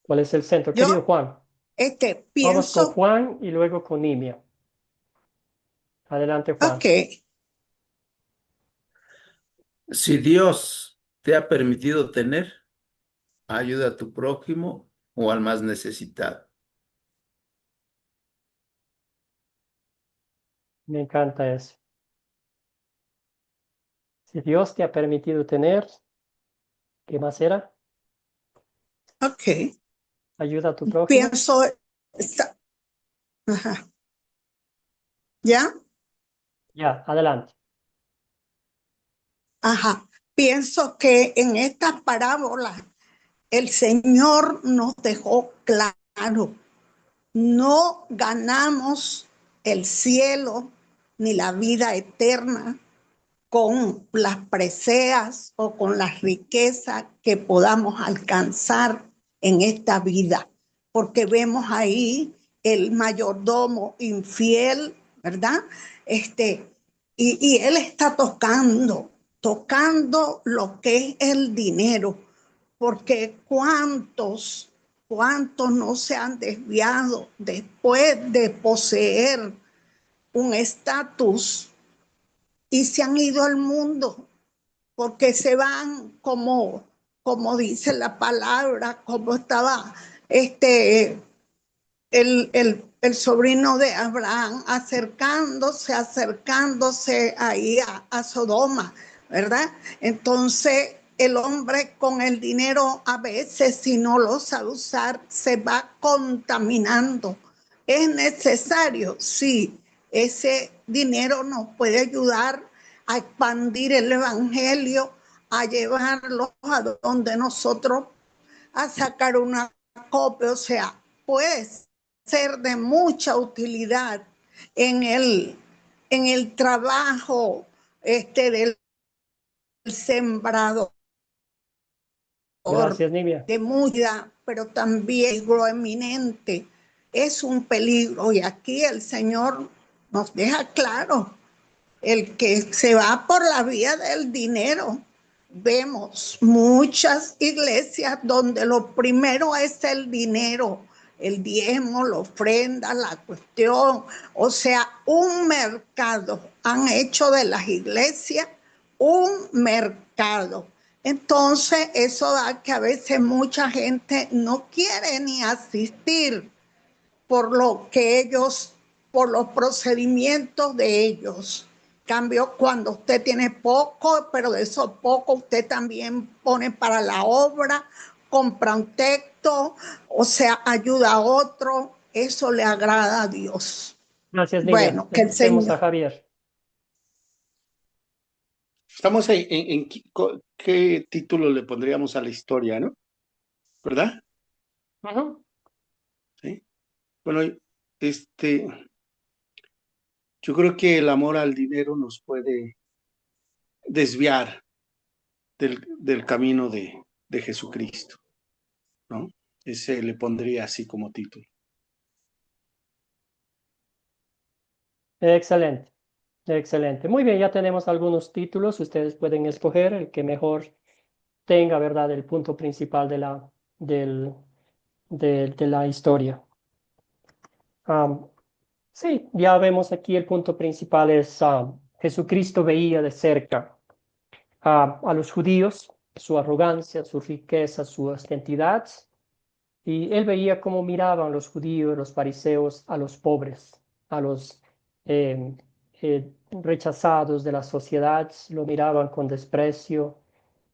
¿Cuál es el centro? Yo Querido Juan, vamos con pienso, Juan y luego con Nimia. Adelante, ok, Juan. Si Dios te ha permitido tener, ayuda a tu prójimo o al más necesitado. Me encanta eso. Si Dios te ha permitido tener, ¿qué más era? ok, Ayuda a tu prójimo. pienso, esta- ajá, ¿ya? Ya, adelante. Ajá. Pienso que en esta parábola el Señor nos dejó claro, no ganamos el cielo ni la vida eterna con las preseas o con las riquezas que podamos alcanzar en esta vida, porque vemos ahí el mayordomo infiel, ¿verdad? Y él está tocando lo que es el dinero, porque cuántos no se han desviado después de poseer un estatus y se han ido al mundo, porque se van como dice la palabra, como estaba el sobrino de Abraham acercándose ahí a Sodoma, ¿verdad? Entonces el hombre con el dinero a veces, si no lo sabe usar, se va contaminando. ¿Es necesario? Sí, ese dinero nos puede ayudar a expandir el evangelio, a llevarlo a donde nosotros, a sacar una copia, o sea, puede ser de mucha utilidad en el trabajo del sembrador, Gracias, Nimia. de mucha, pero también es eminente, es un peligro. Y aquí el Señor nos deja claro, el que se va por la vía del dinero. Vemos muchas iglesias donde lo primero es el dinero, el diezmo, la ofrenda, la cuestión, o sea, un mercado. Han hecho de las iglesias un mercado. Entonces, eso da que a veces mucha gente no quiere ni asistir por lo que ellos, por los procedimientos de ellos. Cambio, cuando usted tiene poco, pero de eso poco usted también pone para la obra, compra un texto, o sea, ayuda a otro, eso le agrada a Dios. Gracias, Nimia. Bueno, que el Escuchemos a Señor. Javier. Estamos en qué título le pondríamos a la historia, ¿no? ¿Verdad? Ujú. Sí. Bueno, este, yo creo que el amor al dinero nos puede desviar del camino de Jesucristo, ¿no? Ese le pondría así como título. Excelente, excelente. Muy bien, ya tenemos algunos títulos. Ustedes pueden escoger el que mejor tenga, ¿verdad?, el punto principal del, de la historia. Am, sí, ya vemos aquí el punto principal es Jesucristo veía de cerca a los judíos, su arrogancia, su riqueza, su ostentidad, y él veía cómo miraban los judíos, los fariseos, a los pobres, a los eh, rechazados de la sociedad, lo miraban con desprecio,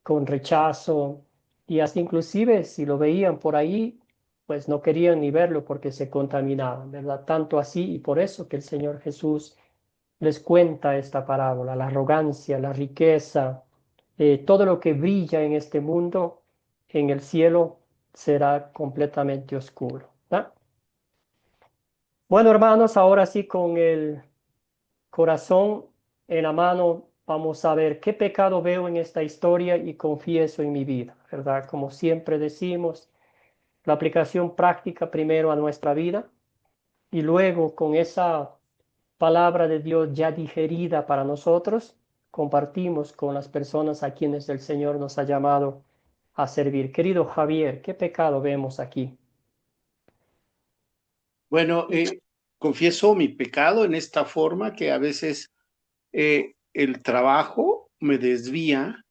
con rechazo, y hasta inclusive si lo veían por ahí, pues no querían ni verlo porque se contaminaban, ¿verdad? Tanto así, y por eso que el Señor Jesús les cuenta esta parábola, la arrogancia, la riqueza, todo lo que brilla en este mundo, en el cielo será completamente oscuro, ¿verdad? Bueno, hermanos, ahora sí con el corazón en la mano, vamos a ver qué pecado veo en esta historia y confieso en mi vida, ¿verdad? Como siempre decimos, la aplicación práctica primero a nuestra vida y luego con esa palabra de Dios ya digerida para nosotros, compartimos con las personas a quienes el Señor nos ha llamado a servir. Querido Javier, ¿qué pecado vemos aquí? Bueno, confieso mi pecado en esta forma que a veces el trabajo me desvía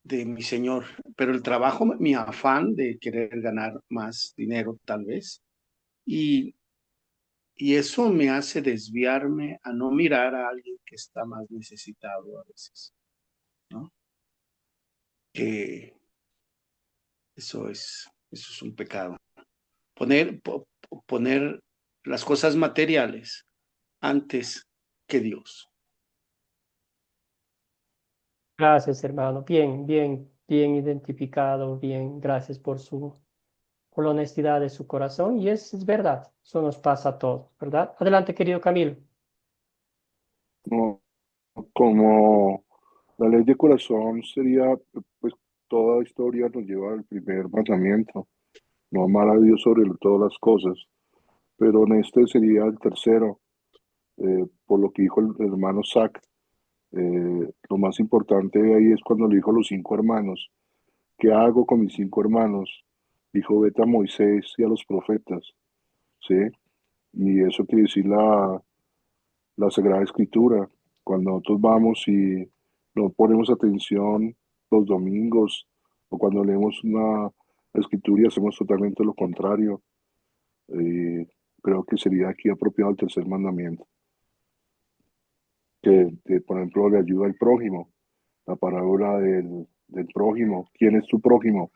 de mi Señor, pero el trabajo, mi afán de querer ganar más dinero tal vez, y, y eso me hace desviarme a no mirar a alguien que está más necesitado a veces, ¿no? Que eso es un pecado. Poner las cosas materiales antes que Dios. Gracias, hermano. Bien, bien, bien identificado, bien. Gracias por la honestidad de su corazón. Y es verdad, eso nos pasa a todos, ¿verdad? Adelante, querido Camilo. No, como la ley de corazón sería, pues toda historia nos lleva al primer mandamiento, no amar a Dios sobre todas las cosas, pero en este sería el tercero, por lo que dijo el hermano Zach. Lo más importante de ahí es cuando le dijo a los 5 hermanos, ¿qué hago con mis 5 hermanos? Dijo, vete a Moisés y a los profetas, ¿sí? Y eso quiere decir la Sagrada Escritura. Cuando nosotros vamos y no ponemos atención los domingos o cuando leemos una escritura y hacemos totalmente lo contrario, creo que sería aquí apropiado el tercer mandamiento, que, por ejemplo, le ayuda al prójimo. La parábola del prójimo. ¿Quién es tu prójimo?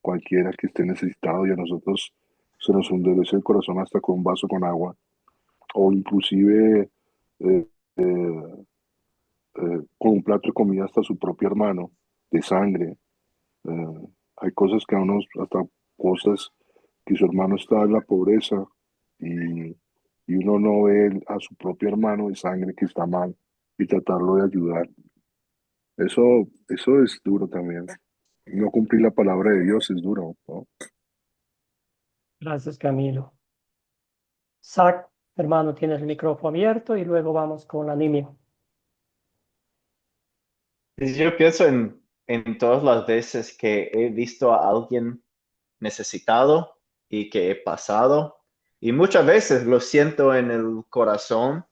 Cualquiera que esté necesitado, y a nosotros se nos endurece el corazón hasta con un vaso con agua, o inclusive eh, eh, con un plato de comida hasta su propio hermano, de sangre. Hay cosas que a unos, hasta cosas que su hermano está en la pobreza y, y uno no ve a su propio hermano de sangre que está mal y tratarlo de ayudar. Eso es duro también. No cumplir la palabra de Dios es duro, ¿no? Gracias, Camilo. Zach, hermano, tienes el micrófono abierto y luego vamos con la niña. Yo pienso en todas las veces que he visto a alguien necesitado y que he pasado, y muchas veces lo siento en el corazón,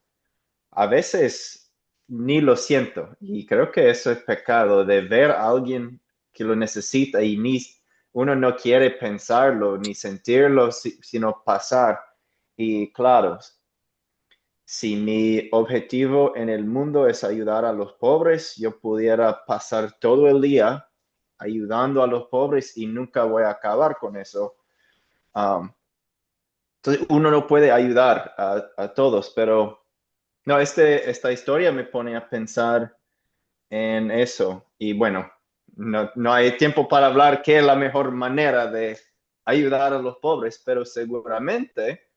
a veces ni lo siento, y creo que eso es pecado, de ver a alguien que lo necesita y ni uno no quiere pensarlo ni sentirlo, sino pasar. Y claro, si mi objetivo en el mundo es ayudar a los pobres, yo pudiera pasar todo el día ayudando a los pobres y nunca voy a acabar con eso. Um, entonces, uno no puede ayudar a todos, pero no, esta historia me pone a pensar en eso. Y bueno, no hay tiempo para hablar qué es la mejor manera de ayudar a los pobres, pero seguramente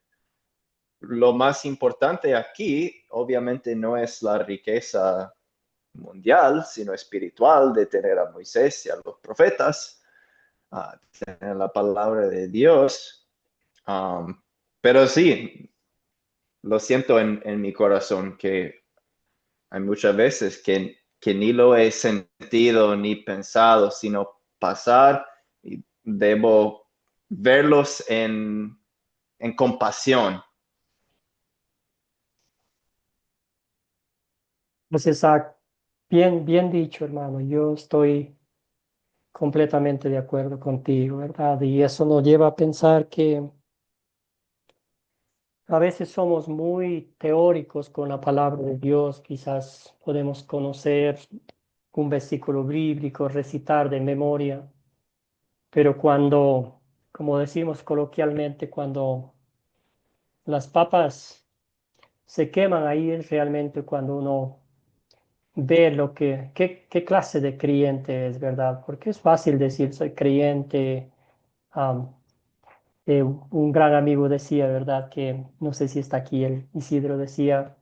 lo más importante aquí, obviamente, no es la riqueza mundial, sino espiritual de tener a Moisés y a los profetas, tener la palabra de Dios. Um, pero sí, lo siento en mi corazón que hay muchas veces que ni lo he sentido ni pensado, sino pasar y debo verlos en compasión. Pues exacto. Bien, bien dicho, hermano. Yo estoy completamente de acuerdo contigo, ¿verdad? Y eso nos lleva a pensar que a veces somos muy teóricos con la palabra de Dios. Quizás podemos conocer un versículo bíblico, recitar de memoria, pero cuando, como decimos coloquialmente, cuando las papas se queman, ahí es realmente cuando uno ve qué clase de creyente es, ¿verdad? Porque es fácil decir soy creyente. am, un gran amigo decía, ¿verdad? Que no sé si está aquí, el Isidro decía,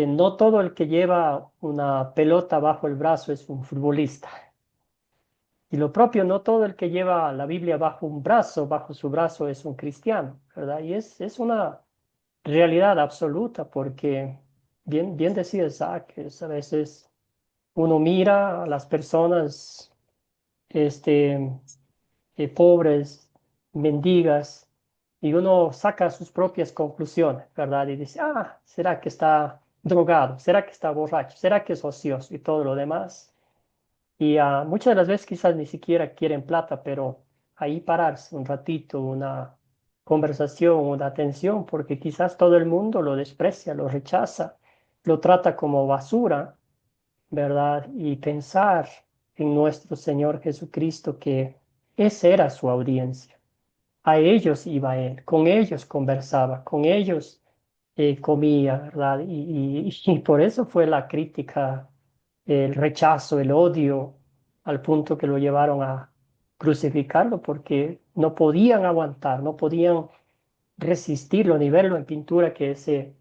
no todo el que lleva una pelota bajo el brazo es un futbolista. Y lo propio, no todo el que lleva la Biblia bajo un brazo, bajo su brazo, es un cristiano, ¿verdad? Y es una realidad absoluta porque, bien decía Isaac, a veces uno mira a las personas este, pobres, mendigas, y uno saca sus propias conclusiones, ¿verdad? Y dice, ¿será que está drogado? ¿Será que está borracho? ¿Será que es ocioso? Y todo lo demás. Y muchas de las veces quizás ni siquiera quieren plata, pero ahí pararse un ratito, una conversación, una atención, porque quizás todo el mundo lo desprecia, lo rechaza, lo trata como basura, ¿verdad? Y pensar en nuestro Señor Jesucristo, que esa era su audiencia. A ellos iba él, con ellos conversaba, con ellos comía, ¿verdad? Y por eso fue la crítica, el rechazo, el odio, al punto que lo llevaron a crucificarlo, porque no podían aguantar, no podían resistirlo ni verlo en pintura, que ese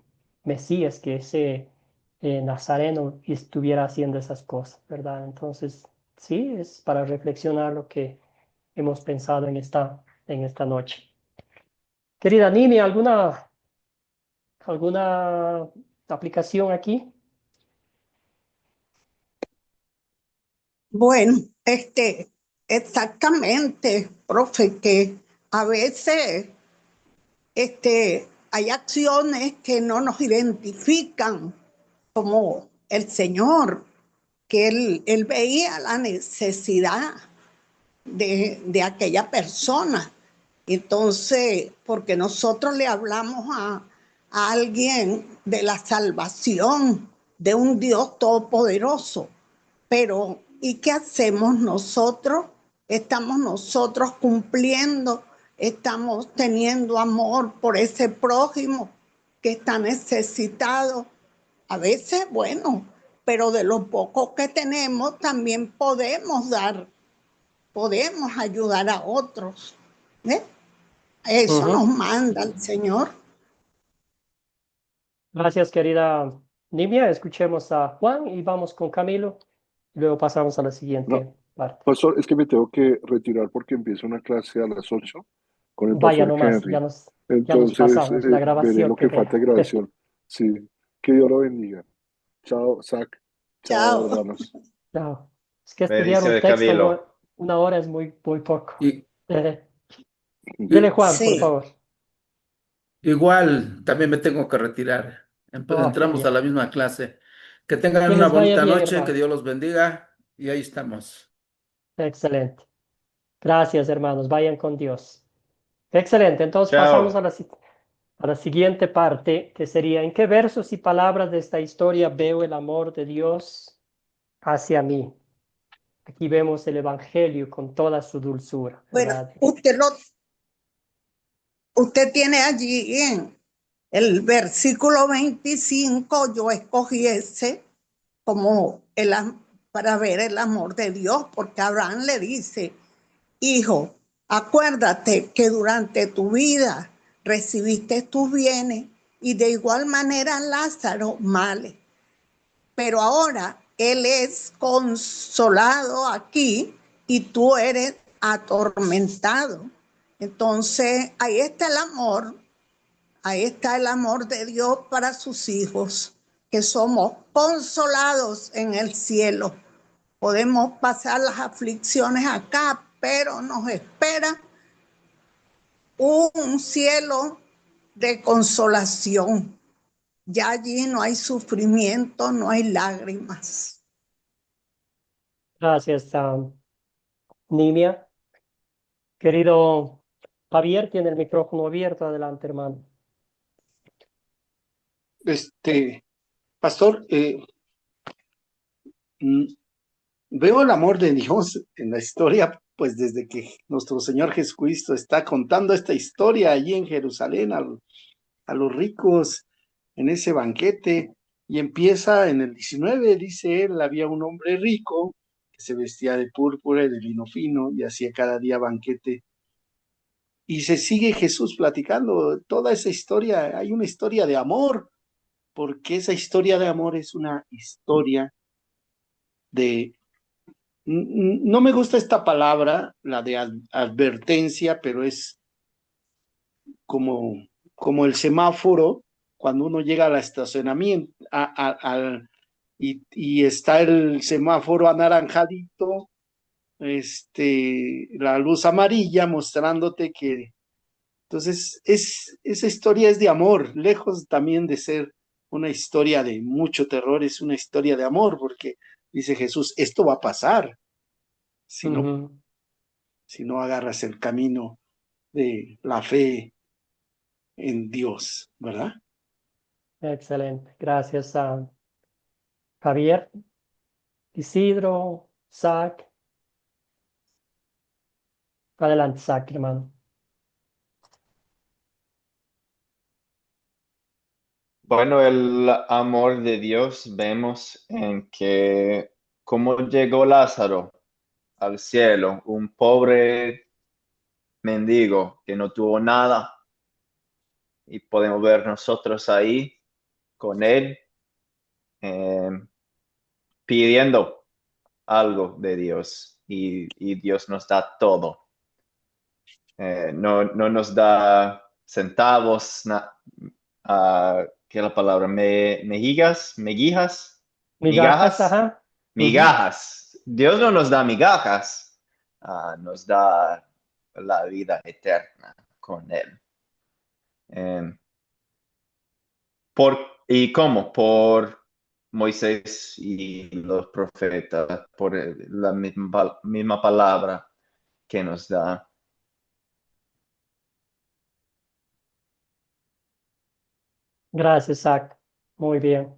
Mesías, que ese Nazareno estuviera haciendo esas cosas, ¿verdad? Entonces, sí, es para reflexionar lo que hemos pensado en esta noche. Querida Nini, ¿alguna aplicación aquí? Bueno, exactamente, profe, que a veces hay acciones que no nos identifican como el Señor, que él veía la necesidad de aquella persona. Entonces, porque nosotros le hablamos a alguien de la salvación, de un Dios todopoderoso, pero ¿y qué hacemos nosotros? ¿Estamos nosotros cumpliendo? ¿Estamos teniendo amor por ese prójimo que está necesitado? A veces, bueno, pero de lo poco que tenemos también podemos dar, podemos ayudar a otros. ¿Eh? Eso nos Ujú. manda el Señor. Gracias, querida Nimia. Escuchemos a Juan y vamos con Camilo. Luego pasamos a la No, siguiente parte. pastor, es que me tengo que retirar porque empiezo una clase a las 8 con el Vaya pastor nomás, Henry. ya nos Entonces, pasamos la veré grabación, lo qué que falta pena. de grabación. Sí, que Dios lo bendiga. Chao, Zach. Chao, Chao. hermanos. No, es que estudiar un Bendiciones, texto Camilo. una hora es muy poco. Y, Eh, Dele y- Juan, por Sí. favor. igual también me tengo que retirar. Oh, qué Entramos a bien. la misma clase. Que tengan Que una les vaya bonita bien, noche, que hermano. Dios los bendiga y ahí estamos. Excelente. Gracias, hermanos. Vayan con Dios. Excelente. Entonces pasamos Chao. a la siguiente parte, que sería, ¿en qué versos y palabras de esta historia veo el amor de Dios hacia mí? Aquí vemos el Evangelio con toda su dulzura, Bueno, ¿verdad? usted tiene allí en el versículo 25, yo escogí ese como para ver el amor de Dios, porque Abraham le dice, hijo, acuérdate que durante tu vida recibiste tus bienes y de igual manera Lázaro males, pero ahora él es consolado aquí y tú eres atormentado. Entonces, ahí está el amor Ahí está el amor de Dios para sus hijos, que somos consolados en el cielo. Podemos pasar las aflicciones acá, pero nos espera un cielo de consolación. Ya allí no hay sufrimiento, no hay lágrimas. Gracias, Nimia. Querido Javier, tiene el micrófono abierto. Adelante, hermano. Pastor, veo el amor de Dios en la historia, pues desde que nuestro Señor Jesucristo está contando esta historia allí en Jerusalén a los ricos en ese banquete, y empieza en el 19, dice él, había un hombre rico que se vestía de púrpura y de lino fino y hacía cada día banquete. Y se sigue Jesús platicando toda esa historia. Hay una historia de amor, porque esa historia de amor es una historia de, no me gusta esta palabra, la de advertencia, pero es como el semáforo cuando uno llega al estacionamiento y está el semáforo anaranjadito, la luz amarilla mostrándote que... Entonces, esa historia es de amor, lejos también de ser una historia de mucho terror, es una historia de amor, porque dice Jesús, esto va a pasar si no, si no agarras el camino de la fe en Dios, ¿verdad? Excelente. Gracias, Javier. Isidro, Zach. Adelante, Zach, hermano. Bueno, el amor de Dios vemos en que cómo llegó Lázaro al cielo, un pobre mendigo que no tuvo nada, y podemos ver nosotros ahí con él pidiendo algo de Dios, y Dios nos da todo. No nos da centavos, ¿qué es la palabra? Migajas, Migajas, ajá. migajas. Dios no nos da migajas, nos da la vida eterna con Él. ¿Y cómo? Por Moisés y los profetas, por la misma palabra que nos da. Gracias, Zach. Muy bien.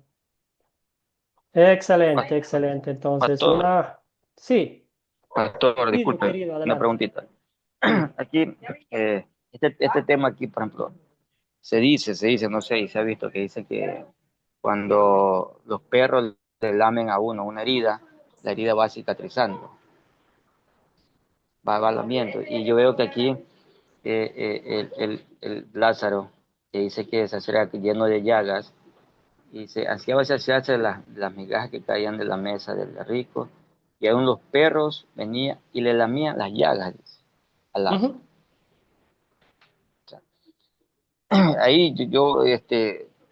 Excelente, excelente. Entonces, Pastor, Sí, pastor, Isidro, disculpe, querido, una adelante. preguntita. Sí. Aquí, este tema aquí, por ejemplo, se dice, no sé, y se ha visto que dice que cuando los perros le lamen a uno una herida, la herida va cicatrizando, va lamiendo. Y yo veo que aquí el Lázaro, que dice que se hacía lleno de llagas, y así a veces se hacen las migajas que caían de la mesa del rico, y aún los perros venían y le lamían las llagas al Lázaro. O sea, ahí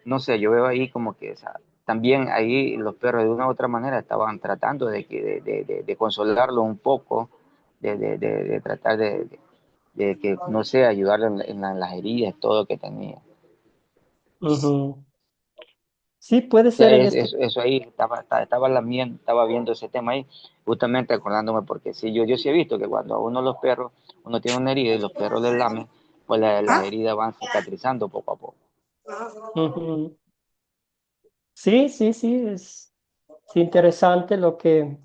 no sé, yo veo ahí como que, o sea, también ahí los perros de una u otra manera estaban tratando de consolarlo un poco, de tratar de que, no sé, ayudarle en las heridas, todo lo que tenía. Sí, puede O sea, ser en este. eso ahí, estaba viendo ese tema ahí, justamente acordándome, porque sí, yo sí he visto que cuando a uno los perros, uno tiene una herida y los perros le lamen, pues las heridas van cicatrizando poco a poco. Sí, sí, sí, es interesante lo que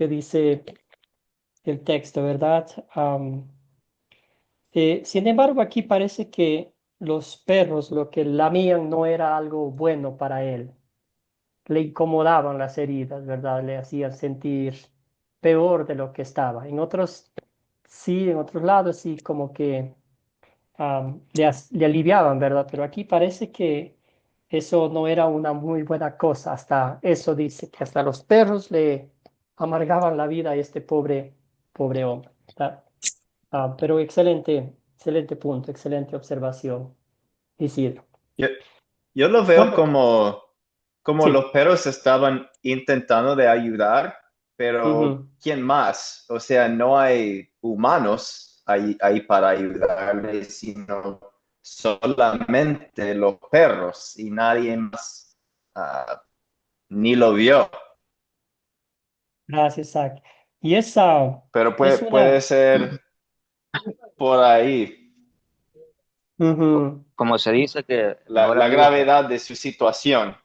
dice el texto, ¿verdad? Sin embargo, aquí parece que los perros lo que lamían no era algo bueno para él. Le incomodaban las heridas, ¿verdad? Le hacían sentir peor de lo que estaba. En otros, sí, en otros lados sí, como que le aliviaban, ¿verdad? Pero aquí parece que eso no era una muy buena cosa. Hasta eso dice que hasta los perros le amargaban la vida a este pobre hombre, ¿verdad? Pero excelente, excelente punto, excelente observación. Isidro. Yo lo veo Bueno, como sí. los perros estaban intentando de ayudar, pero Ujú. ¿quién más? O sea, no hay humanos ahí para ayudarles, sino solamente los perros y nadie más ni lo vio. Gracias, Zach. Y esa Pero es puede una... ser por ahí Ujú. Como se dice que el mejor la amigo, gravedad de su situación.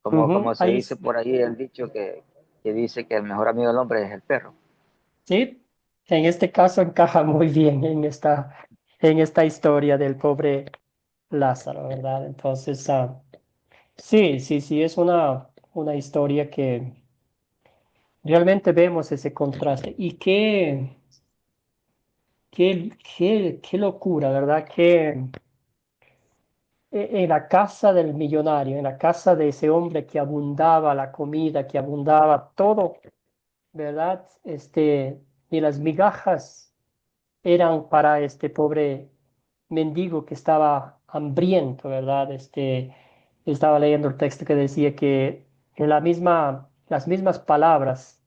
como Ujú. se Ahí, dice por ahí el dicho que dice que el mejor amigo del hombre es el perro. sí, en este caso encaja muy bien en esta historia del pobre Lázaro, ¿verdad? Entonces, sí, sí, sí, es una historia que realmente vemos ese contraste. Y qué locura, ¿verdad? En la casa del millonario, en la casa de ese hombre que abundaba la comida, que abundaba todo, ¿verdad? Y las migajas eran para este pobre mendigo que estaba hambriento, ¿verdad? Estaba leyendo el texto que decía que en las mismas palabras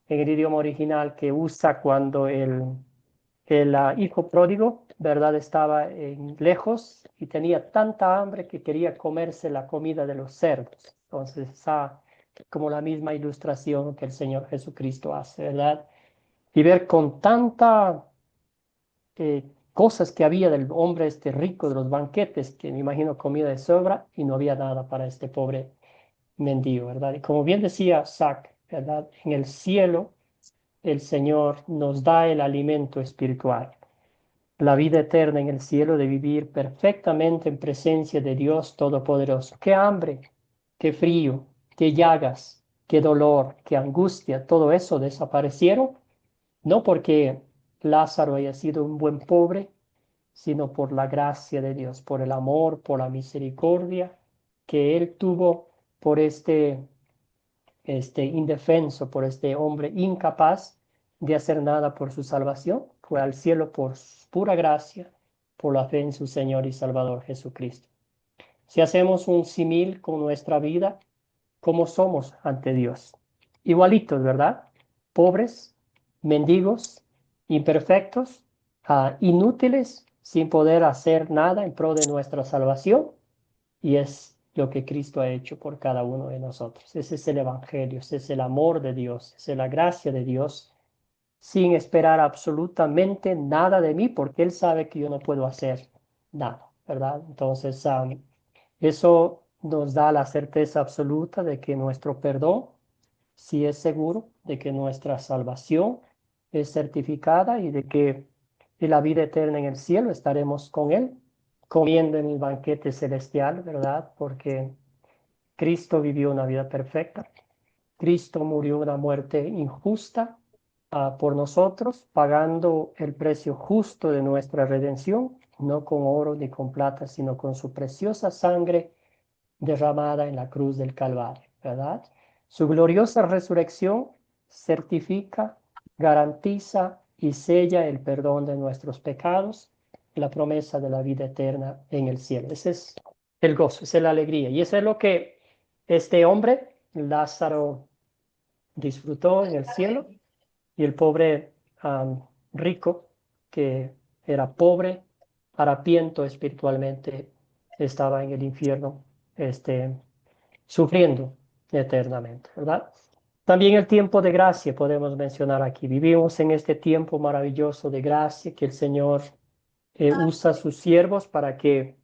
en el idioma original que usa cuando el hijo pródigo, ¿verdad? Estaba lejos y tenía tanta hambre que quería comerse la comida de los cerdos. Entonces, como la misma ilustración que el Señor Jesucristo hace, ¿verdad? Y ver con tanta cosas que había del hombre rico de los banquetes, que me imagino comida de sobra y no había nada para este pobre mendigo, ¿verdad? Y como bien decía Zach, ¿verdad? En el cielo el Señor nos da el alimento espiritual, la vida eterna en el cielo de vivir perfectamente en presencia de Dios Todopoderoso. Qué hambre, qué frío, qué llagas, qué dolor, qué angustia, todo eso desaparecieron, no porque Lázaro haya sido un buen pobre, sino por la gracia de Dios, por el amor, por la misericordia que Él tuvo por este indefenso, por este hombre incapaz de hacer nada por su salvación. Fue al cielo por pura gracia, por la fe en su Señor y Salvador Jesucristo. Si hacemos un símil con nuestra vida, ¿cómo somos ante Dios? Igualitos, ¿verdad? Pobres, mendigos, imperfectos, inútiles, sin poder hacer nada en pro de nuestra salvación. Y es lo que Cristo ha hecho por cada uno de nosotros. Ese es el Evangelio, ese es el amor de Dios, esa es la gracia de Dios, sin esperar absolutamente nada de mí, porque Él sabe que yo no puedo hacer nada, ¿verdad? Entonces, eso nos da la certeza absoluta de que nuestro perdón sí es seguro, de que nuestra salvación es certificada y de que en la vida eterna en el cielo estaremos con Él, comiendo en el banquete celestial, ¿verdad? Porque Cristo vivió una vida perfecta, Cristo murió una muerte injusta por nosotros, pagando el precio justo de nuestra redención, no con oro ni con plata, sino con su preciosa sangre derramada en la cruz del Calvario, ¿verdad? Su gloriosa resurrección certifica, garantiza y sella el perdón de nuestros pecados, la promesa de la vida eterna en el cielo. Ese es el gozo, esa es la alegría. Y eso es lo que este hombre, Lázaro, disfrutó en el cielo y el pobre rico, que era pobre, harapiento espiritualmente, estaba en el infierno, sufriendo eternamente, ¿verdad? También el tiempo de gracia podemos mencionar aquí. Vivimos en este tiempo maravilloso de gracia que el Señor usa a sus siervos para que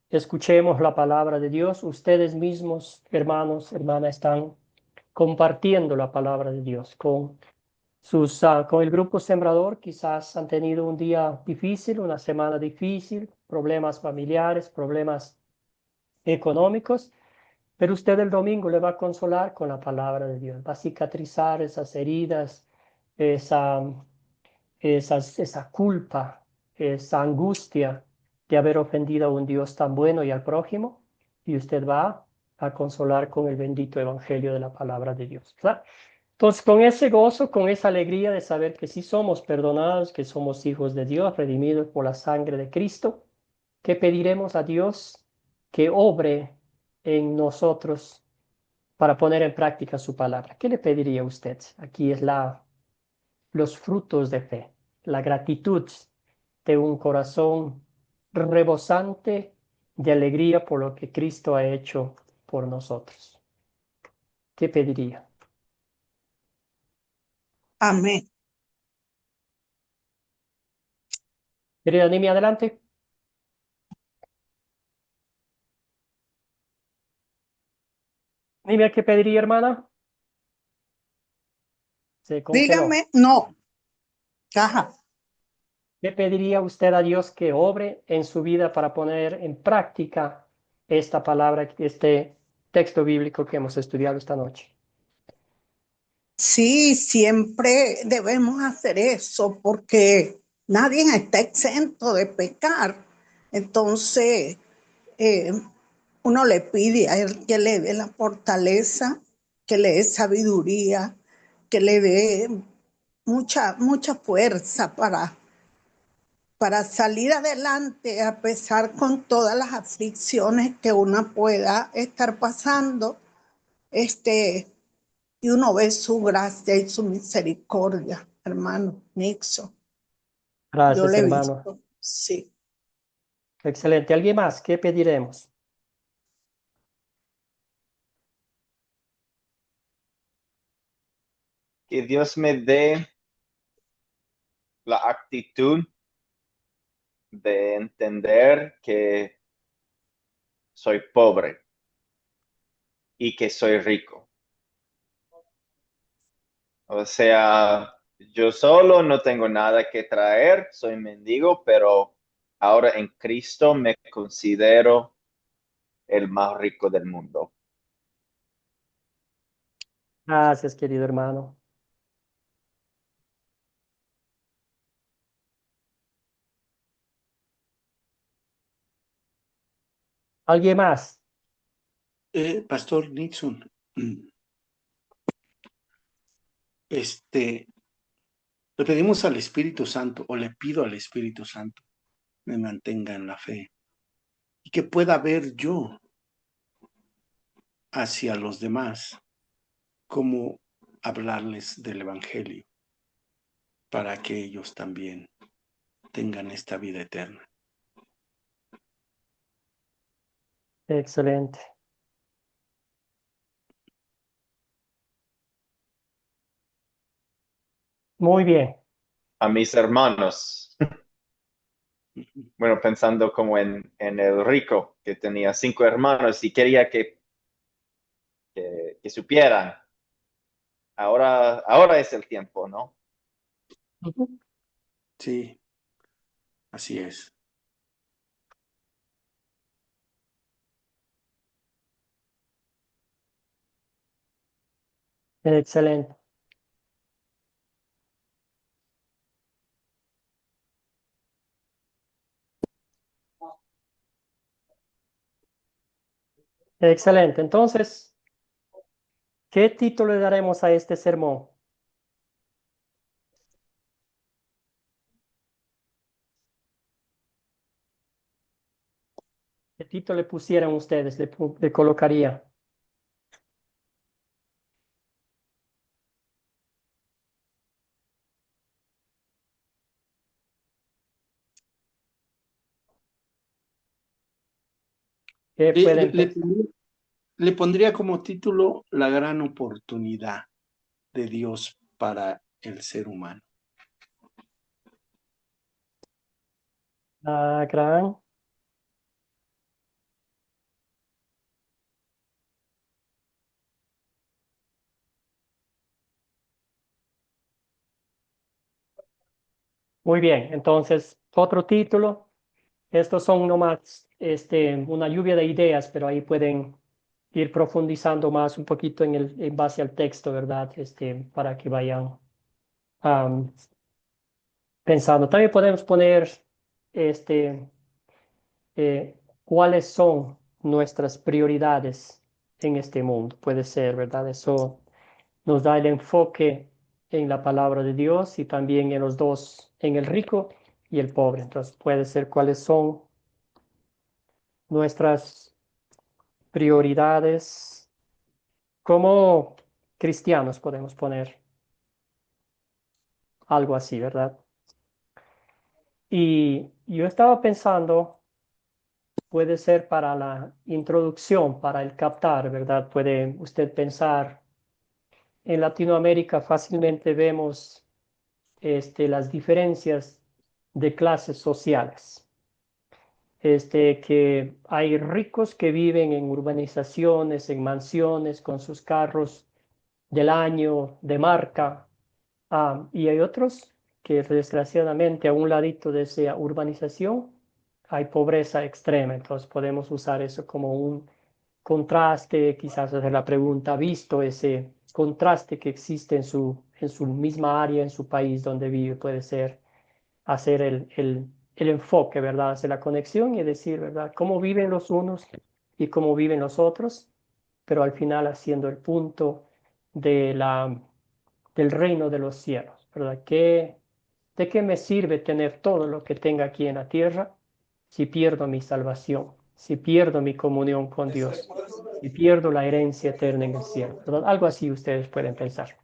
escuchemos la palabra de Dios. Ustedes mismos, hermanos, hermanas, están compartiendo la palabra de Dios con el grupo Sembrador. Quizás han tenido un día difícil, una semana difícil, problemas familiares, problemas económicos, pero usted el domingo le va a consolar con la palabra de Dios, va a cicatrizar esas heridas, esa, esa culpa, esa angustia de haber ofendido a un Dios tan bueno y al prójimo, y usted va a consolar con el bendito evangelio de la palabra de Dios, ¿verdad? Entonces, con ese gozo, con esa alegría de saber que sí somos perdonados, que somos hijos de Dios, redimidos por la sangre de Cristo, ¿Qué pediremos a Dios que obre en nosotros para poner en práctica su palabra? ¿Qué le pediría a usted? Aquí es los frutos de fe, la gratitud de un corazón rebosante de alegría por lo que Cristo ha hecho por nosotros. ¿Qué pediría? Amén. Querida Nimi, adelante. Nimi, ¿qué pediría, hermana? Se congeló. Dígame, no. Ajá. ¿Qué pediría usted a Dios que obre en su vida para poner en práctica esta palabra, este texto bíblico que hemos estudiado esta noche? Sí, siempre debemos hacer eso porque nadie está exento de pecar. Entonces, uno le pide a él que le dé la fortaleza, que le dé sabiduría, que le dé mucha fuerza para salir adelante a pesar con todas las aflicciones que uno pueda estar pasando. Y uno ve su gracia y su misericordia, hermano Nixon. Yo Gracias, le he hermano. visto, sí. Excelente. ¿Alguien más? ¿Qué pediremos? Que Dios me dé la actitud de entender que soy pobre y que soy rico. O sea, yo solo no tengo nada que traer, soy mendigo, pero ahora en Cristo me considero el más rico del mundo. Gracias, querido hermano. ¿Alguien más? Pastor Nixon, le pedimos al Espíritu Santo, o le pido al Espíritu Santo, me mantenga en la fe y que pueda ver yo hacia los demás cómo hablarles del Evangelio para que ellos también tengan esta vida eterna. Excelente. Muy bien. A mis hermanos, bueno, pensando como en el rico que tenía 5 hermanos y quería que supieran, ahora es el tiempo, ¿no? Sí, así es. Excelente. Excelente. Entonces, ¿qué título le daremos a este sermón? ¿Qué título le pusieran ustedes? Le colocaría. ¿Qué Le, pueden le- pensar? le pondría como título La gran oportunidad de Dios para el ser humano. La gran. Muy bien. Entonces, otro título. Estos son nomás una lluvia de ideas, pero ahí pueden ir profundizando más un poquito en base al texto, ¿verdad? Para que vayan am, pensando. También podemos poner este, cuáles son nuestras prioridades en este mundo. Puede ser, ¿verdad? Eso nos da el enfoque en la palabra de Dios y también en los dos, en el rico y el pobre. Entonces puede ser cuáles son nuestras prioridades como cristianos, podemos poner algo así, ¿verdad? Y yo estaba pensando, puede ser para la introducción, para el captar, ¿verdad? Puede usted pensar, en Latinoamérica fácilmente vemos las diferencias de clases sociales. Que hay ricos que viven en urbanizaciones, en mansiones, con sus carros del año, de marca, y hay otros que desgraciadamente a un ladito de esa urbanización hay pobreza extrema. Entonces podemos usar eso como un contraste, quizás hacer la pregunta, visto ese contraste que existe en su misma área, en su país donde vive, puede ser hacer el enfoque, ¿verdad? Hacer la conexión y decir, ¿verdad? Cómo viven los unos y cómo viven los otros, pero al final haciendo el punto de del reino de los cielos, ¿verdad? ¿De qué me sirve tener todo lo que tenga aquí en la tierra si pierdo mi salvación, si pierdo mi comunión con Dios, si pierdo la herencia eterna en el cielo, ¿verdad? Algo así ustedes pueden pensar.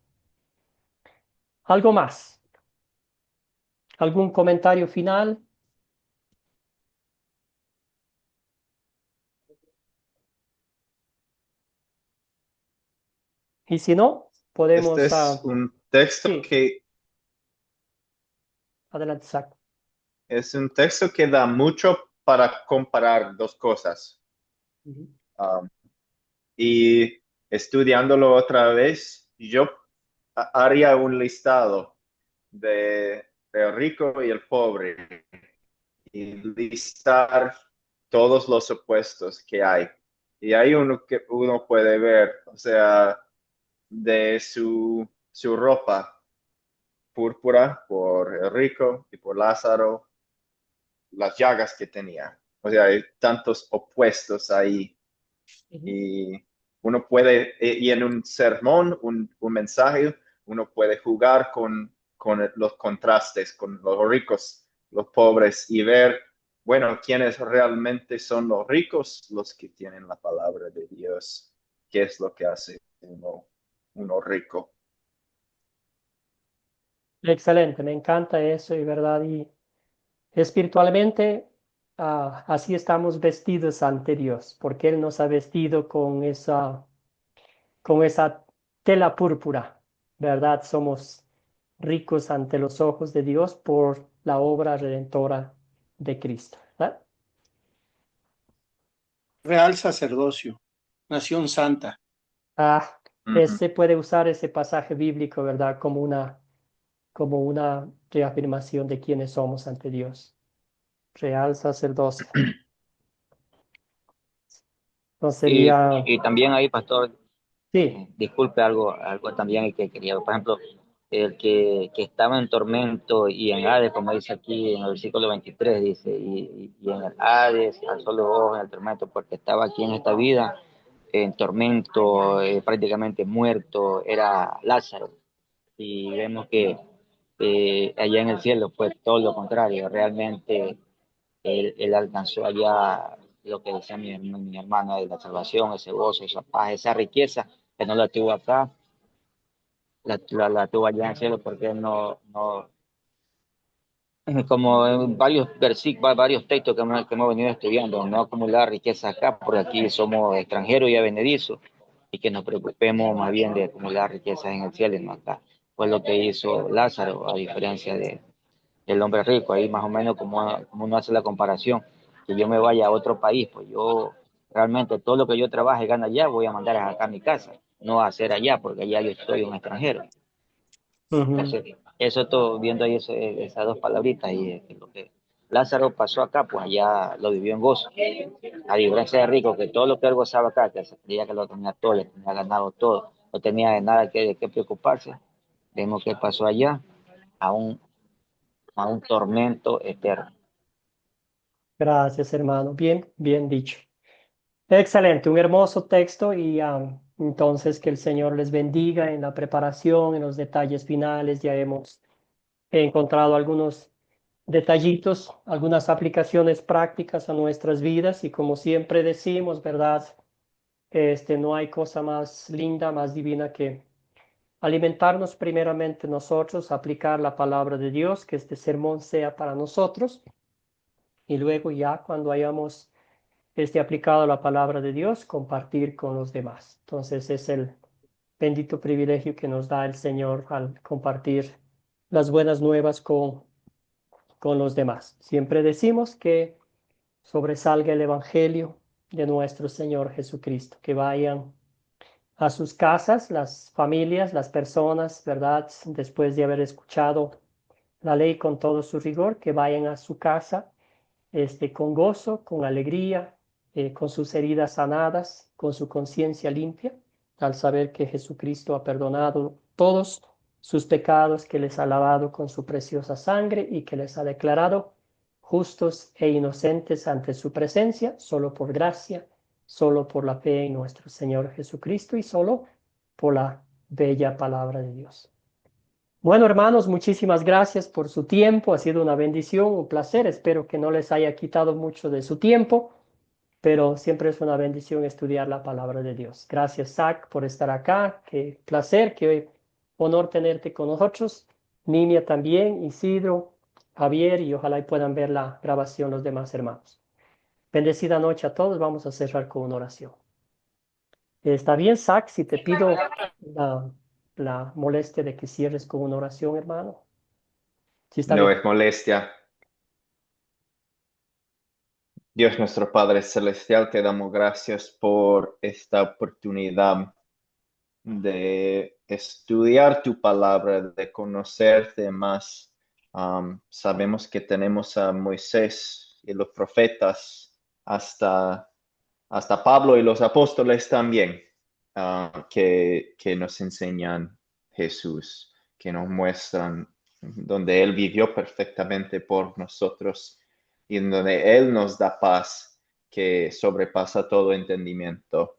¿Algo más? ¿Algún comentario final? Y si no, Este podemos... es un texto sí, que adelante, Zach. es un texto que da mucho para comparar dos cosas. Ujú. Um, y estudiándolo otra vez, yo haría un listado de el rico y el pobre y listar todos los opuestos que hay. Y hay uno que uno puede ver, o sea, de su ropa púrpura por el rico y por Lázaro, las llagas que tenía. O sea, hay tantos opuestos ahí. Ujú. Y uno puede, y en un sermón, un mensaje, uno puede jugar con los contrastes, con los ricos, los pobres y ver, bueno, quiénes realmente son los ricos, los que tienen la palabra de Dios, qué es lo que hace uno rico. Excelente, me encanta eso y verdad. Y espiritualmente, así estamos vestidos ante Dios, porque Él nos ha vestido con esa tela púrpura, ¿verdad? Somos ricos ante los ojos de Dios por la obra redentora de Cristo, ¿verdad? Real sacerdocio, nación santa. Ah, Ujú. puede usar ese pasaje bíblico, ¿verdad? Como una reafirmación de quiénes somos ante Dios. Real sacerdocio. No sería, Y también ahí, pastor, sí. disculpe algo también que quería, por ejemplo, el que estaba en tormento y en Hades, como dice aquí en el versículo 23, dice, y en el Hades alzó los ojos en el tormento porque estaba aquí en esta vida en tormento, prácticamente muerto, era Lázaro. Y vemos que allá en el cielo fue todo lo contrario, realmente él alcanzó allá lo que decía mi hermana de la salvación, ese gozo, esa paz, esa riqueza que no la tuvo acá, la tuvo allá en el cielo porque no, como en varios versículos, varios textos que hemos venido estudiando, no acumular riqueza acá, porque aquí somos extranjeros y avenedizos, y que nos preocupemos más bien de acumular riquezas en el cielo y no acá. Fue lo que hizo Lázaro, a diferencia del hombre rico, ahí más o menos como uno hace la comparación, que yo me vaya a otro país, pues yo realmente todo lo que yo trabaje y gane allá, voy a mandar acá a mi casa, no a hacer allá, porque allá yo estoy un extranjero. Ujú. Entonces, eso todo, viendo ahí esas dos palabritas, y lo que Lázaro pasó acá, pues allá lo vivió en gozo. A diferencia de Rico, que todo lo que él gozaba acá, que se creía que lo tenía todo, le tenía ganado todo, no tenía de nada de qué preocuparse, vemos que pasó allá a a un tormento eterno. Gracias, hermano. Bien, bien dicho. Excelente, un hermoso texto y entonces que el Señor les bendiga en la preparación, en los detalles finales. Ya hemos encontrado algunos detallitos, algunas aplicaciones prácticas a nuestras vidas y como siempre decimos, ¿verdad? No hay cosa más linda, más divina que alimentarnos primeramente nosotros, aplicar la palabra de Dios, que este sermón sea para nosotros y luego ya cuando hayamos aplicado la palabra de Dios, compartir con los demás. Entonces es el bendito privilegio que nos da el Señor al compartir las buenas nuevas con los demás. Siempre decimos que sobresalga el Evangelio de nuestro Señor Jesucristo, que vayan a sus casas, las familias, las personas, ¿verdad? Después de haber escuchado la ley con todo su rigor, que vayan a su casa con gozo, con alegría, con sus heridas sanadas, con su conciencia limpia, al saber que Jesucristo ha perdonado todos sus pecados, que les ha lavado con su preciosa sangre y que les ha declarado justos e inocentes ante su presencia, solo por gracia, solo por la fe en nuestro Señor Jesucristo y solo por la bella palabra de Dios. Bueno, hermanos, muchísimas gracias por su tiempo. Ha sido una bendición, un placer. Espero que no les haya quitado mucho de su tiempo, pero siempre es una bendición estudiar la palabra de Dios. Gracias, Zach, por estar acá. Qué placer, qué honor tenerte con nosotros. Niña también, Isidro, Javier, y ojalá puedan ver la grabación los demás hermanos. Bendecida noche a todos. Vamos a cerrar con una oración. Está bien, Zach, si te pido la molestia de que cierres con una oración, hermano. Sí, está No bien. es molestia. Dios nuestro Padre Celestial, te damos gracias por esta oportunidad de estudiar tu palabra, de conocerte más. Sabemos que tenemos a Moisés y los profetas, hasta Pablo y los apóstoles también, que nos enseñan Jesús, que nos muestran donde Él vivió perfectamente por nosotros y en donde Él nos da paz que sobrepasa todo entendimiento.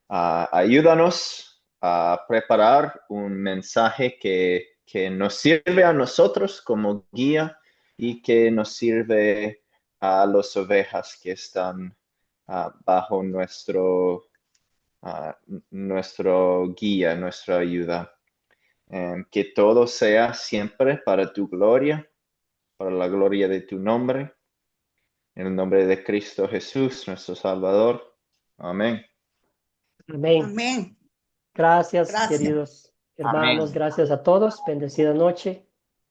Ayúdanos a preparar un mensaje que nos sirve a nosotros como guía y que nos sirve a las ovejas que están bajo nuestro guía, nuestra ayuda. Que todo sea siempre para tu gloria, para la gloria de tu nombre. En el nombre de Cristo Jesús, nuestro Salvador. Amén. Amén. Amén. Gracias, Gracias. queridos hermanos. Amén. Gracias a todos. Bendecida noche.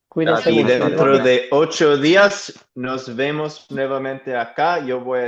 Cuídense Gracias, Y mucho. pastor. dentro de 8 días nos vemos nuevamente acá. Yo voy a